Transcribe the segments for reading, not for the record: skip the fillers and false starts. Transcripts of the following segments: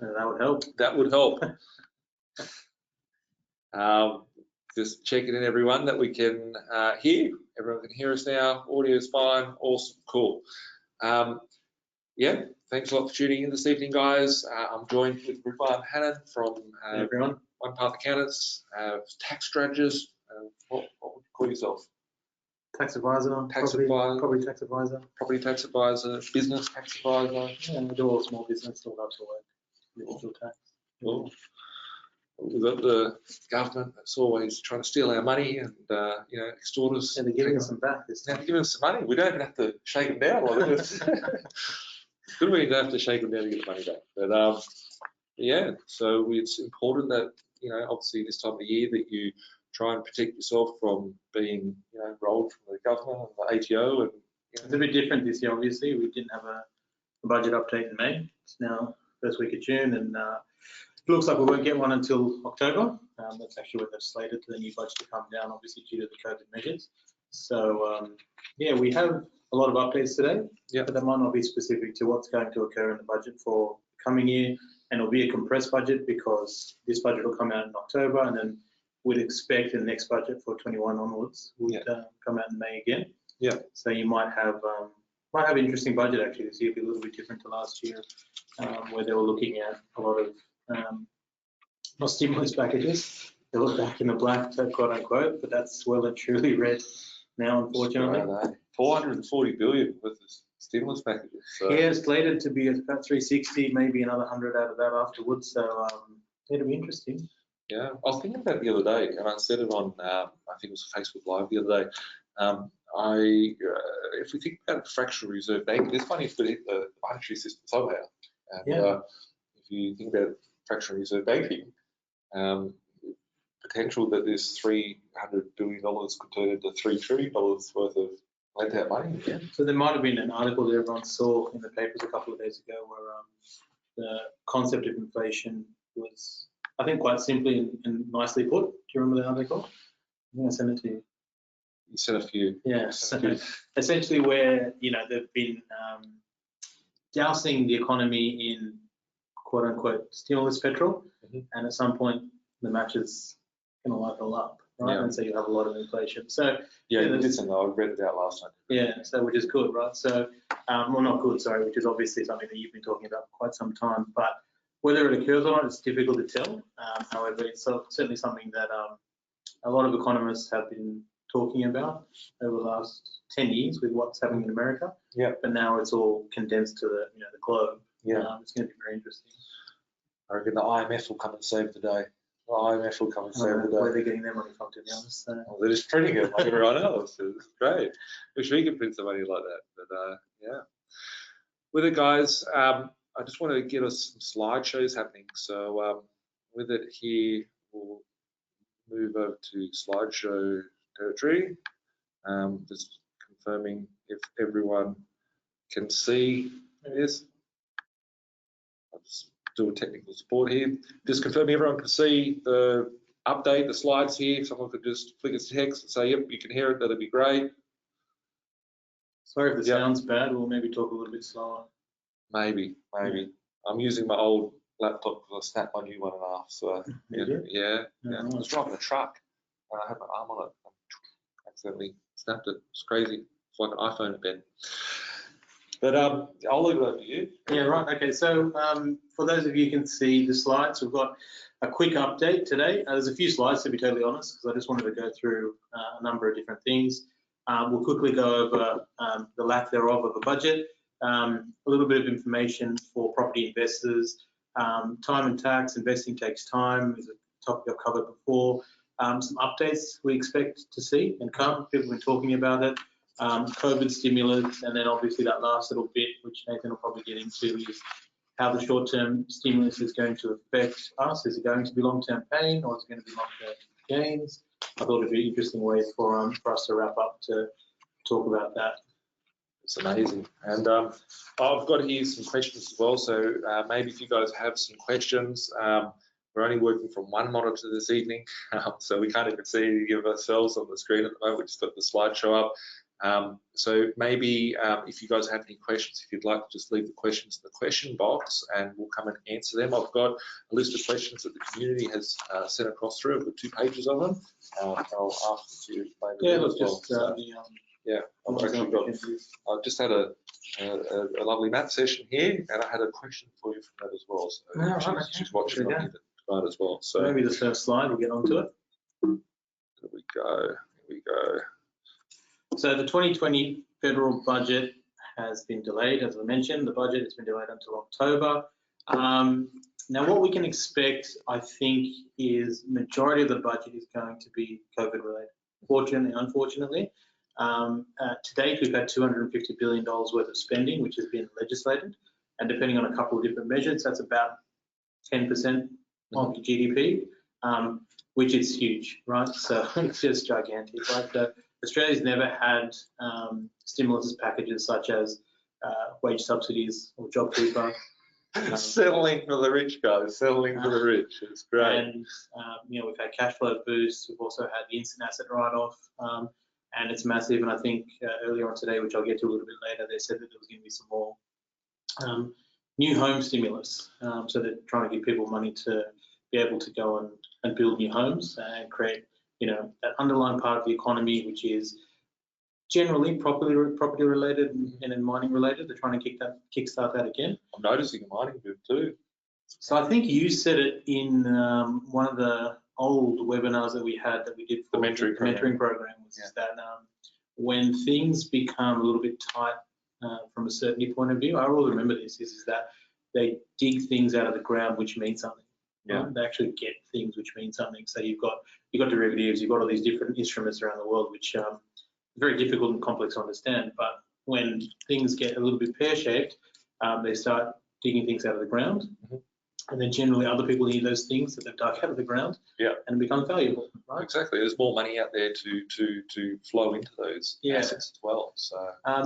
That would help. That would help. Just checking in, everyone, that we can hear. Everyone can hear us now. Audio is fine. Awesome. Cool. Yeah, thanks a lot for tuning in this evening, guys. I'm joined with Ridwan Hannan from One Path Accountants, tax strategist. What would you call yourself? Tax advisor. Property tax advisor. Property tax advisor. Business tax advisor. Yeah, we do all small business, all types of work. Digital tax. Cool. We've got the government that's always trying to steal our money and extort us. Yeah, they're giving us some back this time. They're giving us some money. We don't even have to shake them down. Good when you don't have to shake them down to get the money back. But yeah, so it's important that obviously this time of the year that you try and protect yourself from being rolled from the government and the ATO. And it's a bit different this year. Obviously, we didn't have a budget update in May. It's now first week of June, and it looks like we won't get one until October. That's actually when they've slated for the new budget to come down, obviously due to the COVID measures. So yeah, we have a lot of updates today, but that might not be specific to what's going to occur in the budget for the coming year, and it'll be a compressed budget because this budget will come out in October, and then we'd expect the next budget for 21 onwards would come out in May again. Yeah. So you might have an interesting budget actually this year, be a little bit different to last year, where they were looking at a lot of not stimulus packages. They were back in the black, quote unquote, but that's well and truly red now, unfortunately. 440 billion with the stimulus packages. So. Yeah, it's slated to be about 360, maybe another 100 out of that afterwards. So it'll be interesting. Yeah, I was thinking about it the other day, and I said it on, I think it was Facebook Live the other day. If we think about the fractional reserve bank, there's money for the monetary system somehow. And if you think about fractional reserve banking, potential that this $300 billion could turn into $3 trillion worth of lent out money. Yeah. So there might have been an article that everyone saw in the papers a couple of days ago where the concept of inflation was, I think, quite simply and nicely put. Do you remember the article? I'm going to send it to you. You sent a few. Yeah. So essentially, where they've been dousing the economy in quote unquote stimulus petrol, and at some point the match is going to light it all up, right? And so you have a lot of inflation. So yeah, listen, I read it out last night. Yeah, so which is good, right? So well, not good, sorry, which is obviously something that you've been talking about for quite some time, but whether it occurs or not, it's difficult to tell. However, it's certainly something that a lot of economists have been talking about over the last 10 years with what's happening in America. Yeah. But now it's all condensed to the the globe. Yeah. It's going to be very interesting. I reckon the IMF will come and save the day. The IMF will come and save the day. Where they're getting their money from, to be honest. Well, they're just printing it like everyone else. It's great. Wish we could print some money like that. But yeah. With it, guys, I just want to get us some slideshows happening. So with it here, we'll move over to slideshow territory. Just confirming if everyone can see this. I'll just do a technical support here. Just confirming everyone can see the update, the slides here. If someone could just flick us text and say, yep, you can hear it, that'd be great. Sorry if the sound's bad, we'll maybe talk a little bit slower. Maybe. I'm using my old laptop because I snapped my new one in half. So yeah. I was driving a truck and I had my arm on it. I accidentally snapped it. It's crazy. It's like an iPhone at Ben. But I'll leave it over to you. Yeah, right. Okay, so for those of you who can see the slides, we've got a quick update today. There's a few slides, to be totally honest, because I just wanted to go through a number of different things. We'll quickly go over the lack thereof of a budget, a little bit of information for property investors. Time and tax, investing takes time, is a topic I've covered before. Some updates we expect to see and come. People have been talking about it. COVID stimulus, and then obviously that last little bit, which Nathan will probably get into, is how the short-term stimulus is going to affect us. Is it going to be long-term pain, or is it going to be long-term gains? I thought it'd be an interesting way for us to wrap up to talk about that. It's amazing. And I've got here some questions as well. So maybe if you guys have some questions, we're only working from one monitor this evening, so we can't even see any of ourselves on the screen at the moment. We just got the slideshow up. So maybe if you guys have any questions, if you'd like to just leave the questions in the question box and we'll come and answer them. I've got a list of questions that the community has sent across through. I've got 2 pages of them. I'll ask you to explain them as well. Yeah, I've just had a lovely math session here, and I had a question for you from that as well. So she's watching on here tonight as well. So maybe the first slide, we'll get onto it. There we go. Here we go. So the 2020 federal budget has been delayed, as I mentioned. The budget has been delayed until October. Now, what we can expect, I think, is majority of the budget is going to be COVID related. Fortunately, unfortunately. To date, we've had $250 billion worth of spending, which has been legislated. And depending on a couple of different measures, that's about 10% of the GDP, which is huge, right? So it's just gigantic. Like Australia's never had stimulus packages such as wage subsidies or JobKeeper. Settling for the rich, guys. Settling for the rich. It's great. And we've had cash flow boosts. We've also had the instant asset write-off. And it's massive. And I think earlier on today, which I'll get to a little bit later, they said that there was going to be some more new home stimulus. So they're trying to give people money to be able to go and build new homes and create, that underlying part of the economy, which is generally property related and then mining related. They're trying to kickstart that again. I'm noticing a mining boom too. So I think you said it in one of the old webinars that we did for the mentoring program, was that when things become a little bit tight from a certainty point of view, I will remember this, is that they dig things out of the ground which mean something. Yeah. Right? They actually get things which mean something. So you've got derivatives, you've got all these different instruments around the world which are very difficult and complex to understand. But when things get a little bit pear-shaped, they start digging things out of the ground. And then generally other people need those things that they've dug out of the ground, and become valuable. Right? Exactly. There's more money out there to flow into those assets as well. So,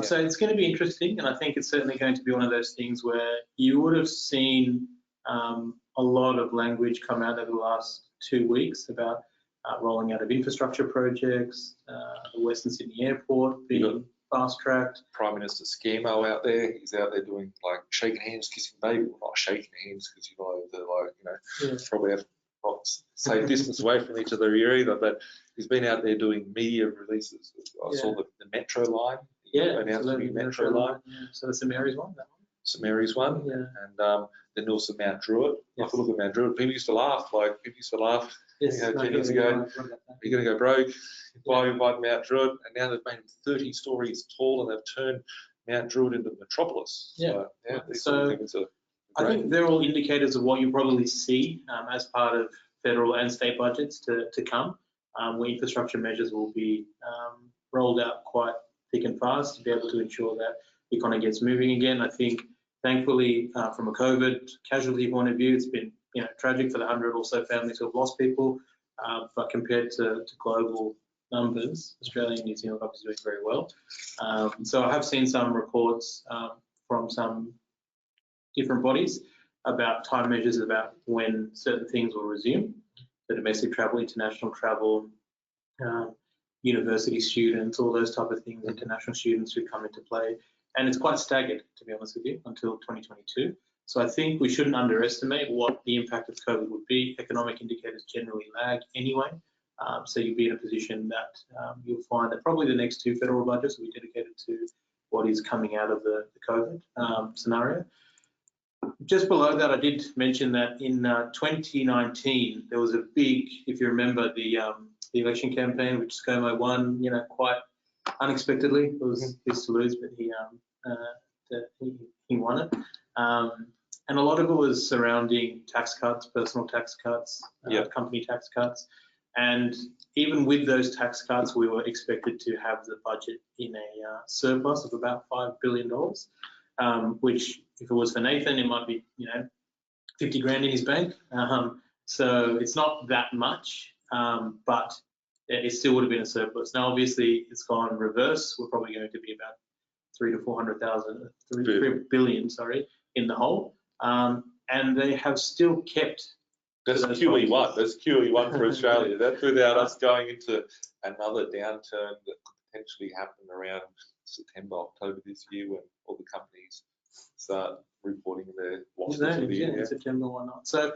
so it's going to be interesting, and I think it's certainly going to be one of those things where you would have seen a lot of language come out over the last 2 weeks about rolling out of infrastructure projects, the Western Sydney Airport being fast-tracked. Prime Minister Scamo out there, he's out there doing like shaking hands, kissing baby. Well, not shaking hands because they're probably have not safe distance away from each other here either. But he's been out there doing media releases. I saw the Metro line. Announced the new Metro line. So the St Mary's one. That one. St Mary's one, and then also Mount Druitt. If you look at Mount Druitt, people used to laugh. 10 years ago, you're going to go broke, buy Mount Druitt, and now they've made them 30 stories tall, and they've turned Mount Druitt into a metropolis. So I think they're all indicators of what you probably see as part of federal and state budgets to come, where infrastructure measures will be rolled out quite thick and fast to be able to ensure that the economy gets moving again. I think, thankfully, from a COVID casualty point of view, it's been tragic for the 100 or so families who have lost people, but compared to global numbers, Australia and New Zealand are obviously doing very well. So I have seen some reports from some different bodies about time measures about when certain things will resume. So domestic travel, international travel, university students, all those type of things, international students who come into play. And it's quite staggered, to be honest with you, until 2022. So I think we shouldn't underestimate what the impact of COVID would be. Economic indicators generally lag anyway. So you'll be in a position that you'll find that probably the next 2 federal budgets will be dedicated to what is coming out of the COVID scenario. Just below that, I did mention that in 2019, there was a big, if you remember the election campaign, which ScoMo won, quite unexpectedly. It was his to lose, but he won it. And a lot of it was surrounding tax cuts, personal tax cuts, company tax cuts. And even with those tax cuts, we were expected to have the budget in a surplus of about $5 billion, which if it was for Nathan, it might be, 50 grand in his bank. So it's not that much, but it still would have been a surplus. Now, obviously, it's gone reverse. We're probably going to be about 3 billion, in the hole. And they have still kept. That's QE1. That's QE1 for Australia. That's without us going into another downturn that could potentially happen around September, October this year when all the companies start reporting their losses for the year. In September, why not? So,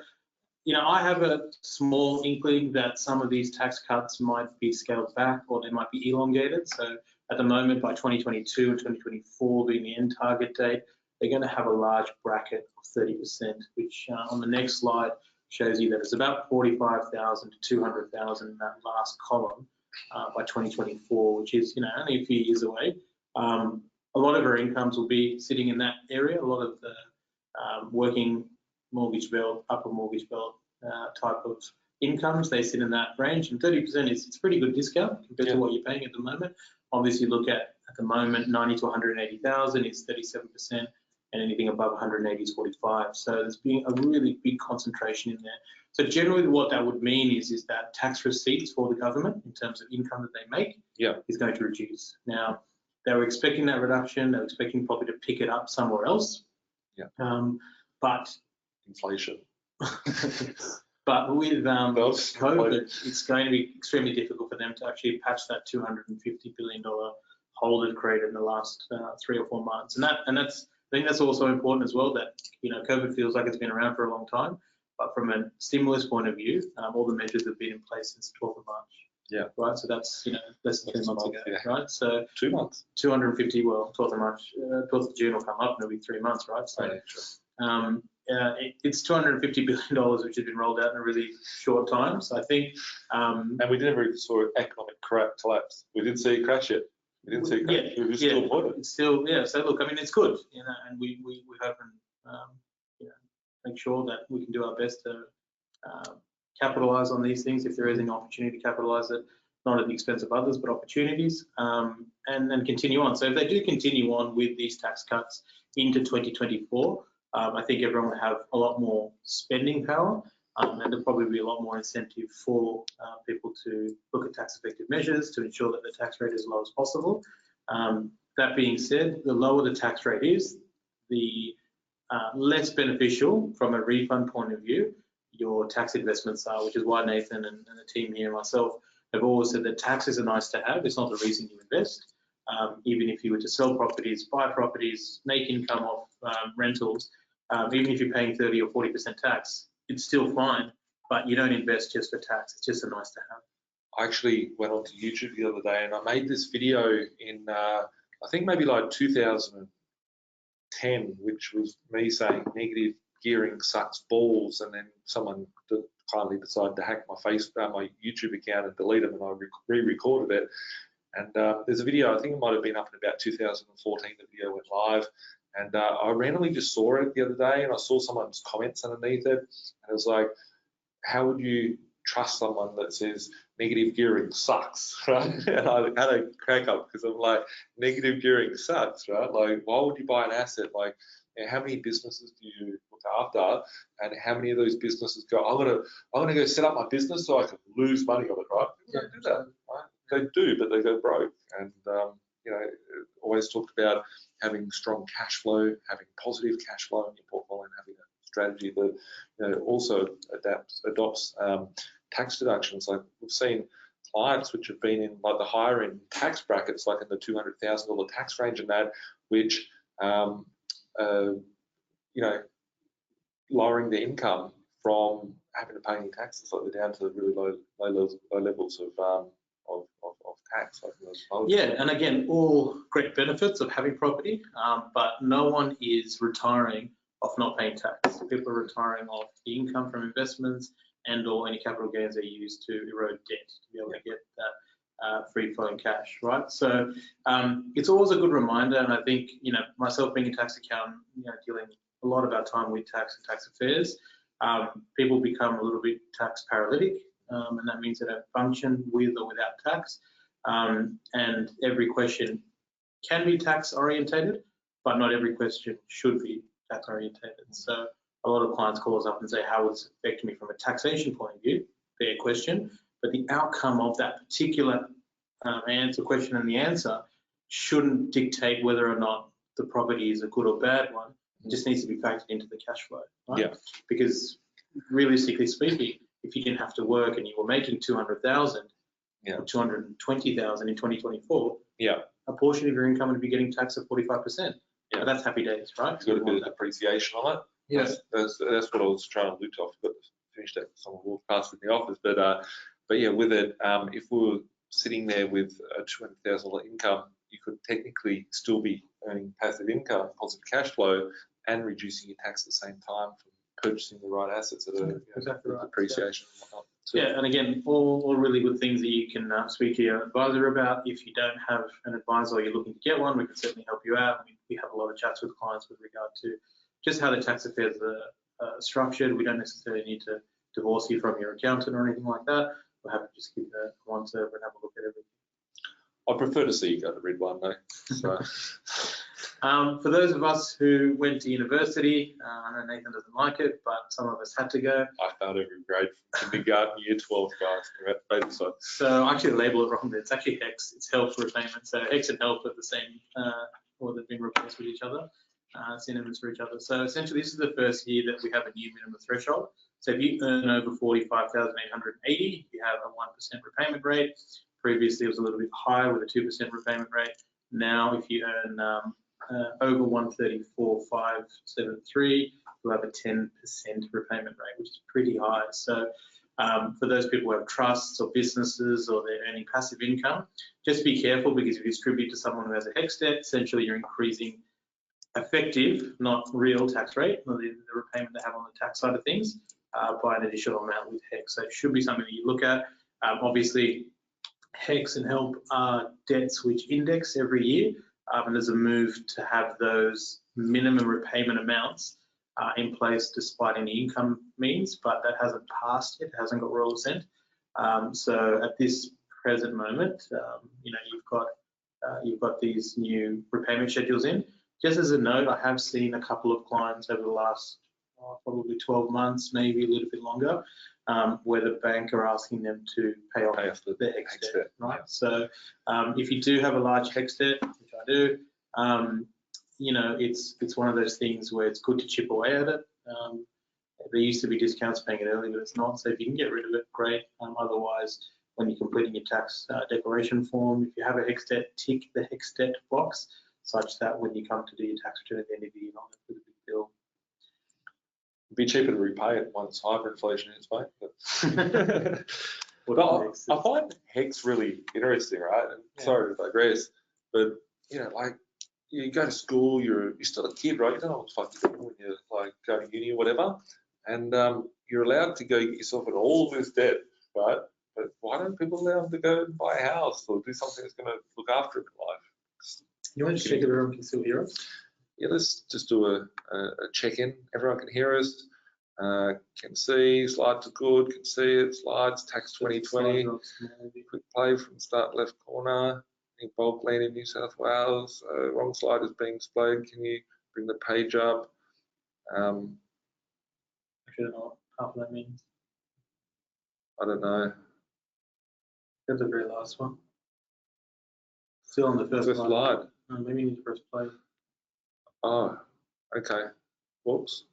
I have a small inkling that some of these tax cuts might be scaled back or they might be elongated. So at the moment, by 2022 and 2024 being the end target date, they're going to have a large bracket of 30%, which on the next slide shows you that it's about 45,000 to 200,000 in that last column by 2024, which is only a few years away. A lot of our incomes will be sitting in that area. A lot of the working mortgage belt, upper mortgage belt type of incomes, they sit in that range, and 30% it's a pretty good discount compared to what you're paying at the moment. Obviously, look at the moment, 90 to 180,000 is 37%, and anything above 180 is 45. So there's been a really big concentration in there. So generally, what that would mean is that tax receipts for the government in terms of income that they make is going to reduce. Now, they were expecting that reduction. They were expecting probably to pick it up somewhere else. But inflation. But with COVID, it's going to be extremely difficult for them to actually patch that $250 billion hole that created in the last 3 or 4 months. And I think that's also important as well, that COVID feels like it's been around for a long time, but from a stimulus point of view, all the measures have been in place since the 12th of March. Right. So that's less than 2 months ago. Right. So 2 months. 250. Well, 12th of March, 12th of June will come up, and it'll be 3 months. Right. So. It's $250 billion which has been rolled out in a really short time. So I think, and we never even saw an economic collapse. We didn't see it crash yet. We didn't see it crash. We were still applauded. It's still, So look, I mean, it's good, and we hope and make sure that we can do our best to capitalize on these things if there is an opportunity to capitalize it, not at the expense of others, but opportunities, and then continue on. So if they do continue on with these tax cuts into 2024. I think everyone will have a lot more spending power, and there'll probably be a lot more incentive for people to look at tax-effective measures to ensure that the tax rate is as low as possible. That being said, the lower the tax rate is, the less beneficial from a refund point of view your tax investments are, which is why Nathan and the team here and myself have always said that taxes are nice to have. It's not the reason you invest. Even if you were to sell properties, buy properties, make income off rentals, even if you're paying 30 or 40% tax, it's still fine, but you don't invest just for tax. It's just a nice to have. I actually went onto YouTube the other day and I made this video in, I think maybe like 2010, which was me saying negative gearing sucks balls, and then someone kindly decided to hack my YouTube account and delete them, and I re-recorded it. And there's a video, I think it might have been up in about 2014, the video went live. And I randomly just saw it the other day, and I saw someone's comments underneath it. And it was like, how would you trust someone that says negative gearing sucks, right? And I had a crack up because I'm like, negative gearing sucks, right? Like, why would you buy an asset? Like, how many businesses do you look after, and how many of those businesses go, I'm gonna go set up my business so I can lose money on it, right? People don't do that, right? They do, but they go broke. And always talked about having strong cash flow, having positive cash flow in your portfolio, and having a strategy that also adopts tax deductions. Like we've seen clients which have been in like the higher end tax brackets, like in the $200,000 tax range, and that which lowering the income from having to pay any taxes, like they're down to really low levels of tax. And again, all great benefits of having property, but no one is retiring off not paying tax. People are retiring off the income from investments and/or any capital gains they use to erode debt to be able to get that free flowing cash, right? So it's always a good reminder, and I think myself being a tax accountant, dealing a lot of our time with tax and tax affairs, people become a little bit tax paralytic, and that means they don't function with or without tax. And every question can be tax orientated, but not every question should be tax orientated. So a lot of clients call us up and say, how would this affect me from a taxation point of view? Fair question, but the outcome of that particular question and the answer shouldn't dictate whether or not the property is a good or bad one. It just needs to be factored into the cash flow, right? Yeah. Because realistically speaking, if you didn't have to work and you were making 200,000, Yeah. or 220,000 in 2024, Yeah. a portion of your income would be getting taxed at 45%. Yeah. But that's happy days, right? It's got a bit of depreciation on it. Yeah. That's what I was trying to look to. I forgot to finish that. Someone walked past in the office, but yeah, with it, if we were sitting there with a $200,000 income, you could technically still be earning passive income, positive cash flow, and reducing your tax at the same time from purchasing the right assets at a Exactly right. depreciation and whatnot. Yeah, and again, all really good things that you can speak to your advisor about. If you don't have an advisor or you're looking to get one, we can certainly help you out. We have a lot of chats with clients with regard to just how the tax affairs are structured. We don't necessarily need to divorce you from your accountant or anything like that. We're happy to just give a once over and have a look at everything. I prefer to see you go to Red One though. So. For those of us who went to university, I know Nathan doesn't like it, but some of us had to go. I failed every grade from kindergarten, year 12, guys. So I actually label it wrong. It's actually HEX. It's health repayment. So HEX and health are the same, or they've been replaced with each other, synonyms for each other. So essentially, this is the first year that we have a new minimum threshold. So if you earn over 45,880, you have a 1% repayment rate. Previously, it was a little bit higher with a 2% repayment rate. Now, if you earn over 134,573, you'll have a 10% repayment rate, which is pretty high. So for those people who have trusts or businesses or they're earning passive income, just be careful, because if you distribute to someone who has a HEX debt, essentially you're increasing effective, not real tax rate, or the repayment they have on the tax side of things, by an additional amount with HEX. So it should be something that you look at. Obviously, HEX and HELP are debts which index every year, and there's a move to have those minimum repayment amounts in place despite any income means, but that hasn't passed yet, hasn't got royal assent. So at this present moment, you've got these new repayment schedules in. Just as a note, I have seen a couple of clients over the last probably 12 months, maybe a little bit longer, where the bank are asking them to pay off their HEX debt, right? So if you do have a large HEX debt, which I do, it's one of those things where it's good to chip away at it. There used to be discounts paying it early, but it's not. So if you can get rid of it, great. Otherwise, when you're completing your tax declaration form, if you have a HEX debt, tick the HEX debt box, such that when you come to do your tax return at the end of the year, you're not with a big bill. It'd be cheaper to repay it once hyperinflation is, mate. But I find HEX really interesting, right? Yeah. Sorry to digress, but you go to school, you're still a kid, right? You don't know what the fuck you're doing when you're like going to uni or whatever, and you're allowed to go get yourself in all this debt, right? But why don't people allow them to go and buy a house or do something that's going to look after them in life? You want to check if everyone can still hear us? Yeah, let's just do a check-in. Everyone can hear us, can see, slides are good, can see it, slides, tax 2020, quick play from start left corner, bulk land in New South Wales, wrong slide is being displayed, can you bring the page up? I don't know what half of that means. I don't know. That's the very last one. Still on the first slide. Oh, maybe you need to press play. Oh, okay. Whoops.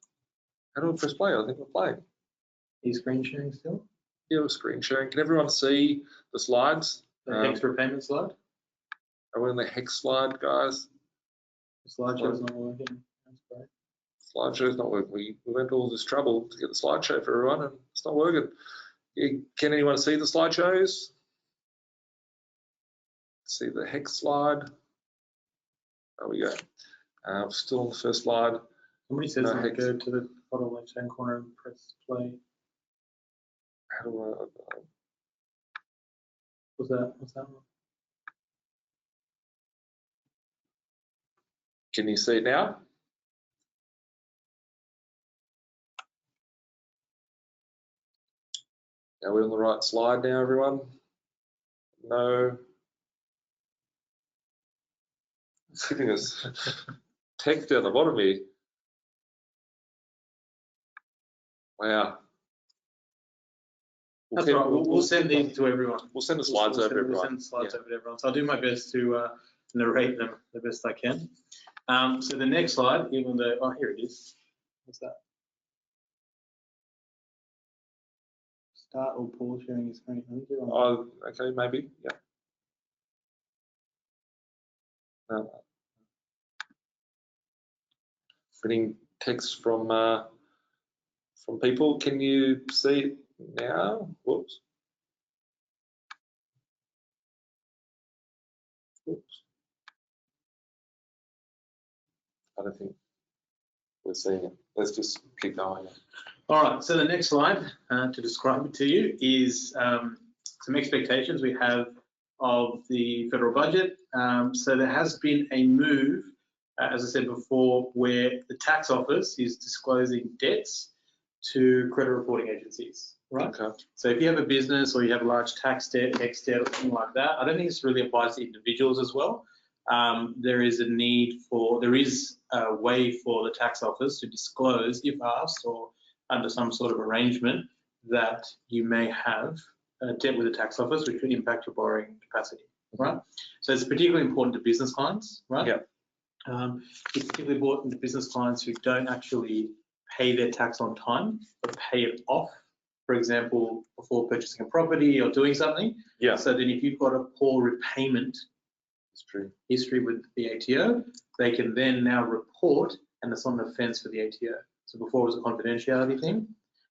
How do I press play? I think we're playing. Are you screen sharing still? Yeah, we're screen sharing. Can everyone see the slides? The HEX repayment slide? Are we on the HEX slide, guys? The slideshow's not working. That's great. Slideshow's not working. We went to all this trouble to get the slideshow for everyone, and it's not working. Can anyone see the slideshows? See the HEX slide. There we go. Still on the first slide. Somebody says go to the bottom left-hand corner and press play. How do I? What's that one? Can you see it now? Are we on the right slide now, everyone? No. It's giving us text down the bottom here. Wow. That's right. We'll send these to everyone. We'll send the slides over to everyone. We'll send the slides over to everyone. So I'll do my best to narrate them the best I can. So the next slide, even though, here it is. What's that? start or pause sharing your screen. I think you're on. Oh, okay, maybe, yeah. Getting text from people. Can you see it now? Whoops. Whoops. I don't think we're seeing it. Let's just keep going. All right, so the next slide to describe it to you is some expectations we have of the federal budget. So there has been a move, as I said before, where the tax office is disclosing debts to credit reporting agencies, right? Okay. So if you have a business or you have a large tax debt, X debt, or something like that, I don't think this really applies to individuals as well. There is a way for the tax office to disclose, if asked or under some sort of arrangement, that you may have a debt with the tax office, which could impact your borrowing capacity, right? So it's particularly important to business clients, right? Yeah. It's particularly important to business clients who don't actually pay their tax on time, but pay it off, for example, before purchasing a property or doing something. Yeah. So then if you've got a poor repayment history with the ATO, they can then now report, and it's on the fence for the ATO. So before it was a confidentiality thing.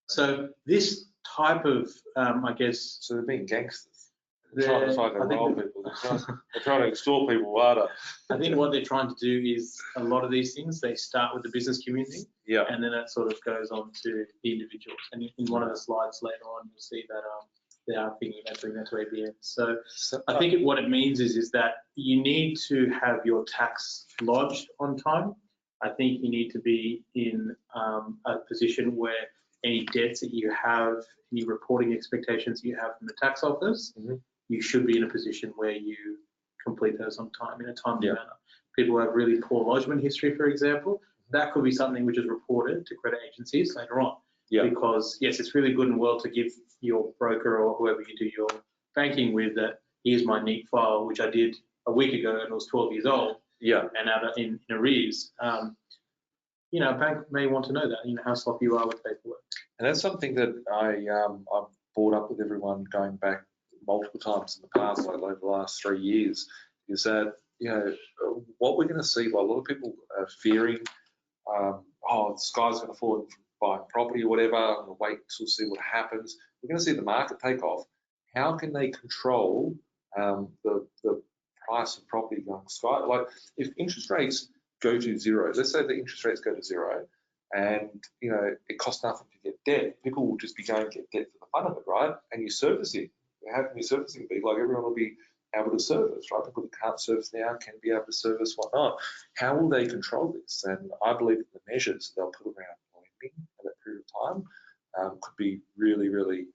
So this type of, I guess. So they're being gangsters. They're trying to fucking roll people. They're trying to extort people harder. I think what they're trying to do is a lot of these things, they start with the business community. Yeah. And then it sort of goes on to the individuals. And in one of the slides later on, you'll see that they are thinking about doing that to ABN. So I think what it means is that you need to have your tax lodged on time. I think you need to be in a position where any debts that you have, any reporting expectations you have from the tax office, you should be in a position where you complete those on time, in a timely manner. People who have really poor lodgement history, for example, that could be something which is reported to credit agencies later on. Yeah. Because yes, it's really good and well to give your broker or whoever you do your banking with that, here's my neat file, which I did a week ago and it was 12 years old. Yeah. And out in arrears. You know, a bank may want to know that, you know, how sloppy you are with paperwork. And that's something that I've brought up with everyone going back multiple times in the past, like over the last 3 years, is that, you know, what we're going to see, while a lot of people are fearing, oh, the sky's going to fall in buying property or whatever, I'm going to wait to see what happens. We're going to see the market take off. How can they control the price of property going sky? Like if interest rates go to zero, let's say the interest rates go to zero, and you know it costs nothing to get debt, people will just be going to get debt for the fun of it, right? And you service it. How can your servicing be? Like everyone will be able to service, right? People that can't service now can be able to service whatnot. How will they control this? And I believe that the measures they'll put around lending at that period of time could be really, really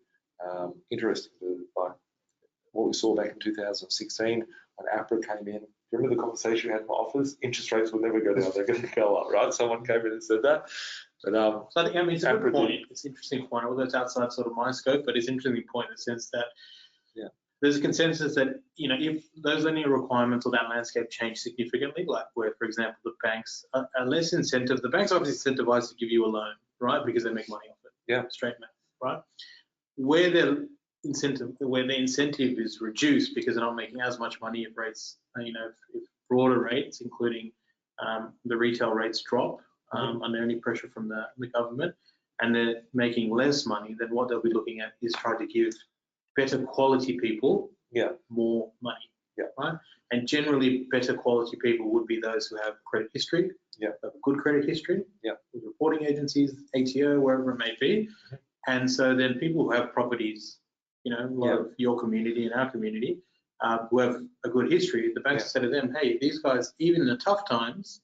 interesting. Like what we saw back in 2016 when APRA came in. Remember the conversation we had in my office? Interest rates will never go down; they're going to go up, right? Someone came in and said that. But so I think, I mean, it's a good point. It's an interesting point. Although it's outside sort of my scope, but it's an interesting point in the sense that there's a consensus that, you know, if those lending requirements or that landscape change significantly, like where, for example, the banks are less incentive, the banks are obviously incentivized to give you a loan, right? Because they make money off it. Yeah. Straight math, right? Where the incentive is reduced because they're not making as much money if rates, you know, if broader rates, including the retail rates drop under any pressure from the government, and they're making less money, then what they'll be looking at is trying to give better quality people more money, right? And generally, better quality people would be those who have credit history, have a good credit history, with reporting agencies, ATO, wherever it may be. And so then people who have properties, you know, a lot of your community and our community, who have a good history, the banks say to them, hey, these guys, even in the tough times,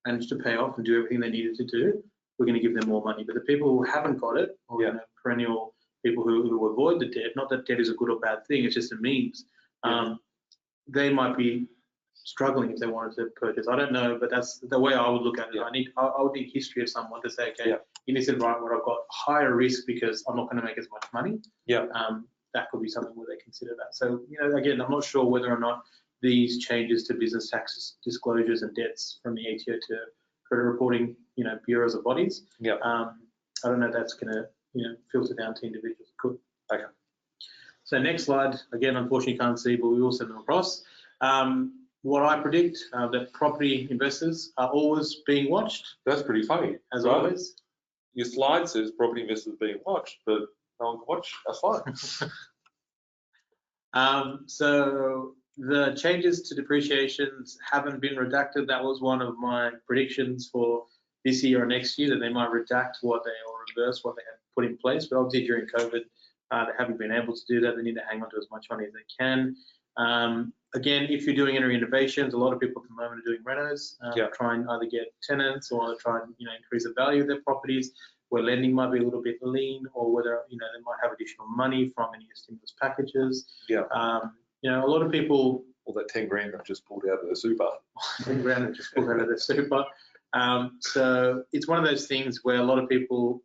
managed to pay off and do everything they needed to do, we're going to give them more money. But the people who haven't got it, or you know, perennial people who avoid the debt, not that debt is a good or bad thing, it's just a means, they might be struggling if they wanted to purchase. I don't know, but that's the way I would look at it. I would need history of someone to say, okay, in this environment where I've got higher risk because I'm not going to make as much money, that could be something where they consider that. So, you know, again, I'm not sure whether or not these changes to business tax disclosures and debts from the ATO to credit reporting, you know, bureaus or bodies, I don't know if that's going to, you know, filter down to individuals. It could. Okay. So next slide, again, unfortunately you can't see, but we will send them across. What I predict, that property investors are always being watched, That's pretty funny. as right? always. Your slide says property investors being watched, but no one can watch. That's fine. So the changes to depreciations haven't been redacted. That was one of my predictions for this year or next year, that they might redact what they, or reverse what they had put in place. But obviously during COVID, they haven't been able to do that. They need to hang on to as much money as they can. Again, if you're doing any renovations, a lot of people at the moment are doing renos, try and either get tenants or try and increase the value of their properties, where lending might be a little bit lean, or whether they might have additional money from any stimulus packages. Yeah. A lot of people. All that 10 grand I've just pulled out of the super. 10 grand I've just pulled out of the super. So it's one of those things where a lot of people,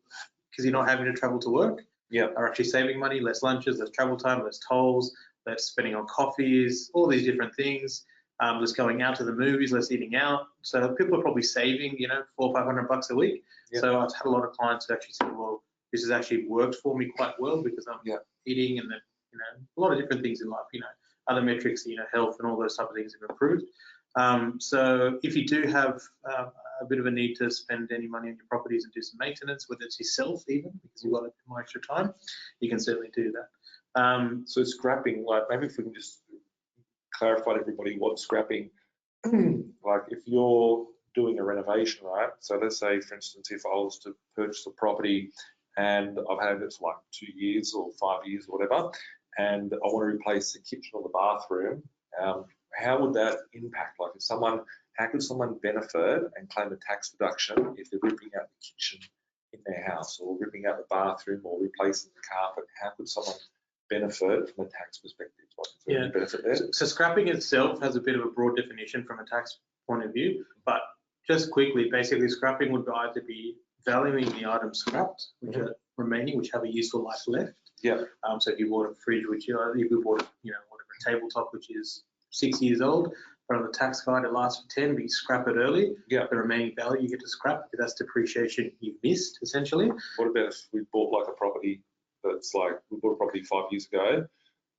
because you're not having to travel to work, are actually saving money, less lunches, less travel time, less tolls, less spending on coffees, all these different things. Less going out to the movies, less eating out. So people are probably saving, $400 or $500 a week. Yeah. So I've had a lot of clients who actually said, well, this has actually worked for me quite well, because I'm eating, and then, a lot of different things in life, other metrics, health and all those type of things have improved. So if you do have a bit of a need to spend any money on your properties and do some maintenance, whether it's yourself even, because you've got more extra time, you can certainly do that. So scrapping, like, maybe if we can just clarify to everybody what scrapping, like if you're doing a renovation, right? So let's say, for instance, if I was to purchase a property and I've had it for like 2 years or 5 years or whatever, and I want to replace the kitchen or the bathroom, how would that impact? Like, how could someone benefit and claim a tax deduction if they're ripping out the kitchen in their house, or ripping out the bathroom, or replacing the carpet? How could someone benefit from a tax perspective? Like, benefit there? So scrapping itself has a bit of a broad definition from a tax point of view, but just quickly, basically scrapping would either be valuing the items scrapped, which are remaining, which have a useful life left. Yeah. So if you bought a fridge, if you bought a tabletop which is 6 years old, but on the tax card it lasts for 10, but you scrap it early. Yeah. The remaining value you get to scrap, because that's depreciation you've missed essentially. What about if we bought like a property that's like, we bought a property 5 years ago,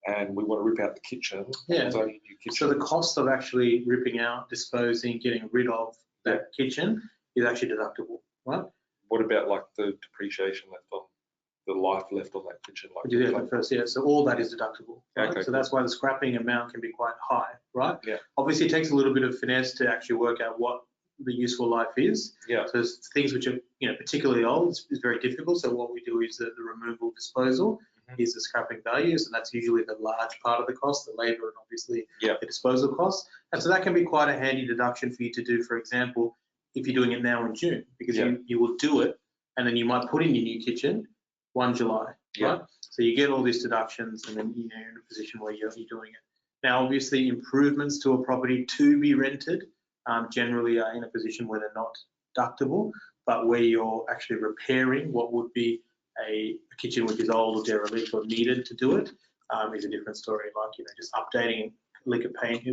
and we want to rip out the kitchen? Yeah. It's only a new kitchen. So the cost of actually ripping out, disposing, getting rid of that kitchen is actually deductible, right? What about like the depreciation left on, the life left on that kitchen? Like, do that first, so all that is deductible. Right? Okay, so that's why the scrapping amount can be quite high, right? Yeah. Obviously, it takes a little bit of finesse to actually work out what the useful life is. Yeah. So things which are particularly old is very difficult. So what we do is the removal disposal is the scrapping values, and that's usually the large part of the cost, the labour and obviously the disposal costs. And so that can be quite a handy deduction for you to do, for example, if you're doing it now in June, because you will do it, and then you might put in your new kitchen 1 July, right? So you get all these deductions, and then you're in a position where you're doing it. Now, obviously, improvements to a property to be rented generally are in a position where they're not deductible, but where you're actually repairing what would be a kitchen which is old or derelict or needed to do it is a different story. Like, just updating a lick of paint,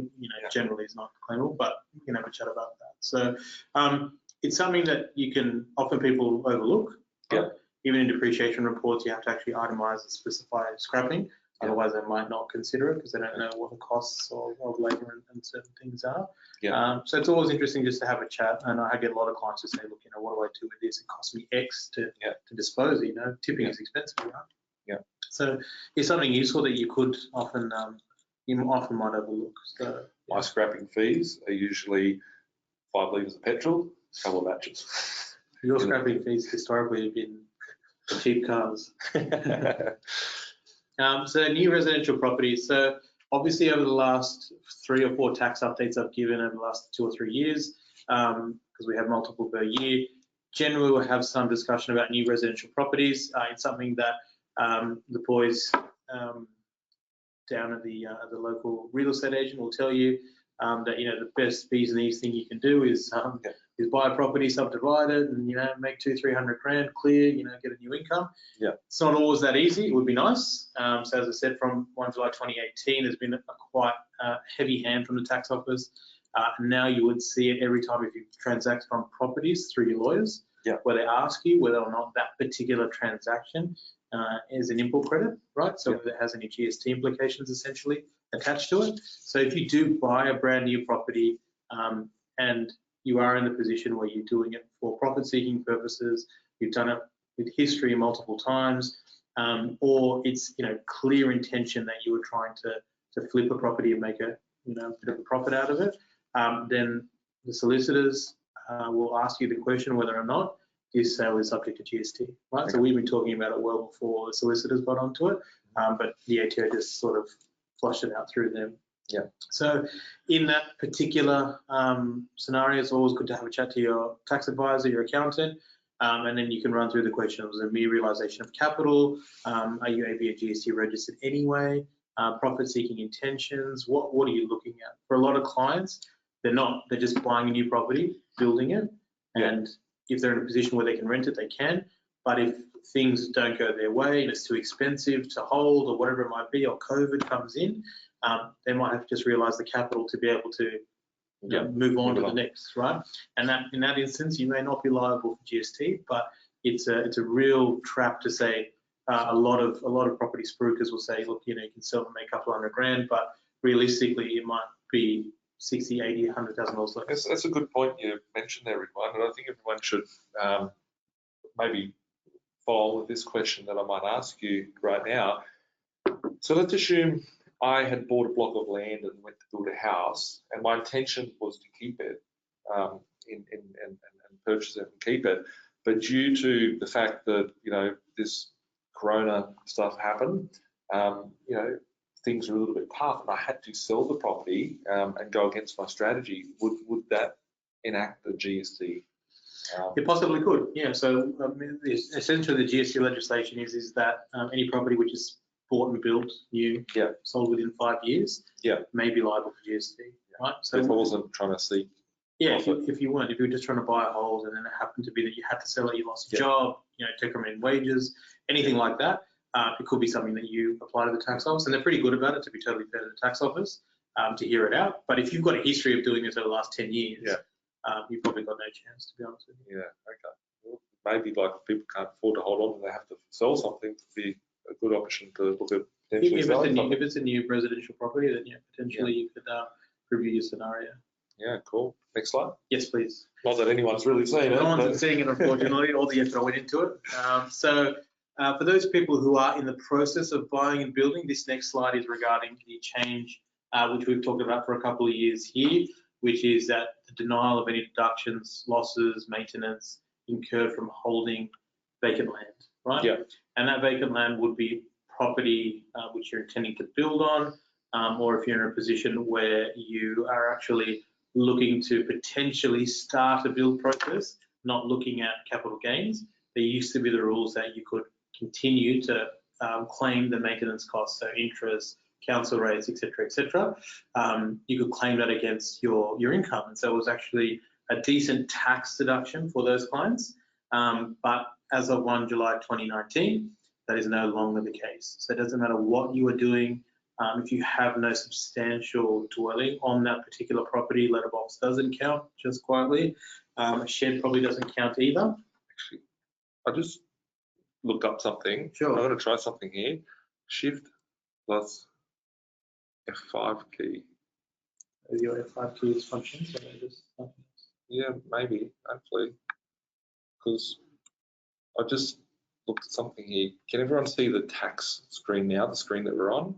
generally is not claimable, but you can have a chat about that. So it's something that often people overlook. Yeah. Even in depreciation reports, you have to actually itemize and specify scrapping. Otherwise, they might not consider it because they don't know what the costs of labour and certain things are. Yeah. So it's always interesting just to have a chat. And I get a lot of clients who say, look, what do I do with this? It costs me X to dispose it. Tipping is expensive, right? Yeah. So it's something useful that you could often, might overlook. So my scrapping fees are usually 5 litres of petrol, a couple of matches. Your scrapping fees historically have been cheap cars. So new residential properties. So obviously over the last 3 or 4 tax updates I've given over the last 2 or 3 years, because we have multiple per year, generally we'll have some discussion about new residential properties. It's something that the boys down at the local real estate agent will tell you that the best B's and E's thing you can do is buy a property, subdivide it, and make 200-300 grand clear, get a new income. Yeah. It's not always that easy. It would be nice. So as I said, from 1 July 2018, there's been a quite heavy hand from the tax office. Now you would see it every time if you transact on properties through your lawyers, where they ask you whether or not that particular transaction is an import credit, right? So whether it has any GST implications essentially attached to it. So if you do buy a brand new property and you are in the position where you're doing it for profit-seeking purposes, you've done it with history multiple times, or it's clear intention that you were trying to flip a property and make a bit of a profit out of it, then the solicitors will ask you the question whether or not this sale is subject to GST, right? Okay. So we've been talking about it well before the solicitors got onto it, but the ATO just sort of flushed it out through them. Yeah. So in that particular scenario, it's always good to have a chat to your tax advisor, your accountant, and then you can run through the question. Was there mere realization of capital? Are you ABA GST registered anyway? Profit-seeking intentions? What are you looking at? For a lot of clients, they're not. They're just buying a new property, building it, and if they're in a position where they can rent it, they can. But if things don't go their way and it's too expensive to hold or whatever it might be, or COVID comes in, they might have to just realize the capital to be able to move on to the next, right? And that in that instance, you may not be liable for GST, but it's a real trap to say. A lot of property spruikers will say, look, you can sell and make a couple $100,000, but realistically, it might be 60, 80, $100,000 less. That's a good point you mentioned there, Ridwan, and I think everyone should maybe follow with this question that I might ask you right now. So let's assume I had bought a block of land and went to build a house, and my intention was to keep it and purchase it and keep it, but due to the fact that this Corona stuff happened, things are a little bit tough, and I had to sell the property and go against my strategy. Would that enact the GST? It possibly could, yeah. So essentially, the GST legislation is that any property which is bought and built new, sold within 5 years, may be liable for GST, right? So if I wasn't trying to seek. Yeah, if you weren't, if you were just trying to buy a hold and then it happened to be that you had to sell it, you lost your job, take remaining wages, anything like that, it could be something that you apply to the tax office, and they're pretty good about it, to be totally fair to the tax office, to hear it out. But if you've got a history of doing this over the last 10 years, you've probably got no chance, to be honest with you. Yeah, okay. Well, maybe like people can't afford to hold on and they have to sell something, to be a good option to look at potentially selling something. If it's a new residential property, then potentially you could review your scenario. Yeah, cool. Next slide. Yes, please. Not that anyone's really seen it. No one's seeing it, unfortunately. All the effort I went into it. For those people who are in the process of buying and building, this next slide is regarding the change, which we've talked about for a couple of years here, which is that the denial of any deductions, losses, maintenance incurred from holding vacant land, right? Yeah. And that vacant land would be property which you're intending to build on, or if you're in a position where you are actually looking to potentially start a build process, not looking at capital gains. There used to be the rules that you could continue to claim the maintenance costs, so interest, council rates, etc. You could claim that against your income, and so it was actually a decent tax deduction for those clients. But as of 1 July 2019, that is no longer the case. So it doesn't matter what you are doing. If you have no substantial dwelling on that particular property, letterbox doesn't count, just quietly. A shed probably doesn't count either. Actually, I just looked up something. Sure. I'm going to try something here. Shift plus F5 key. Is your F5 key is functions, or just something else? Yeah, maybe, hopefully. Because I just looked at something here. Can everyone see the tax screen now, the screen that we're on?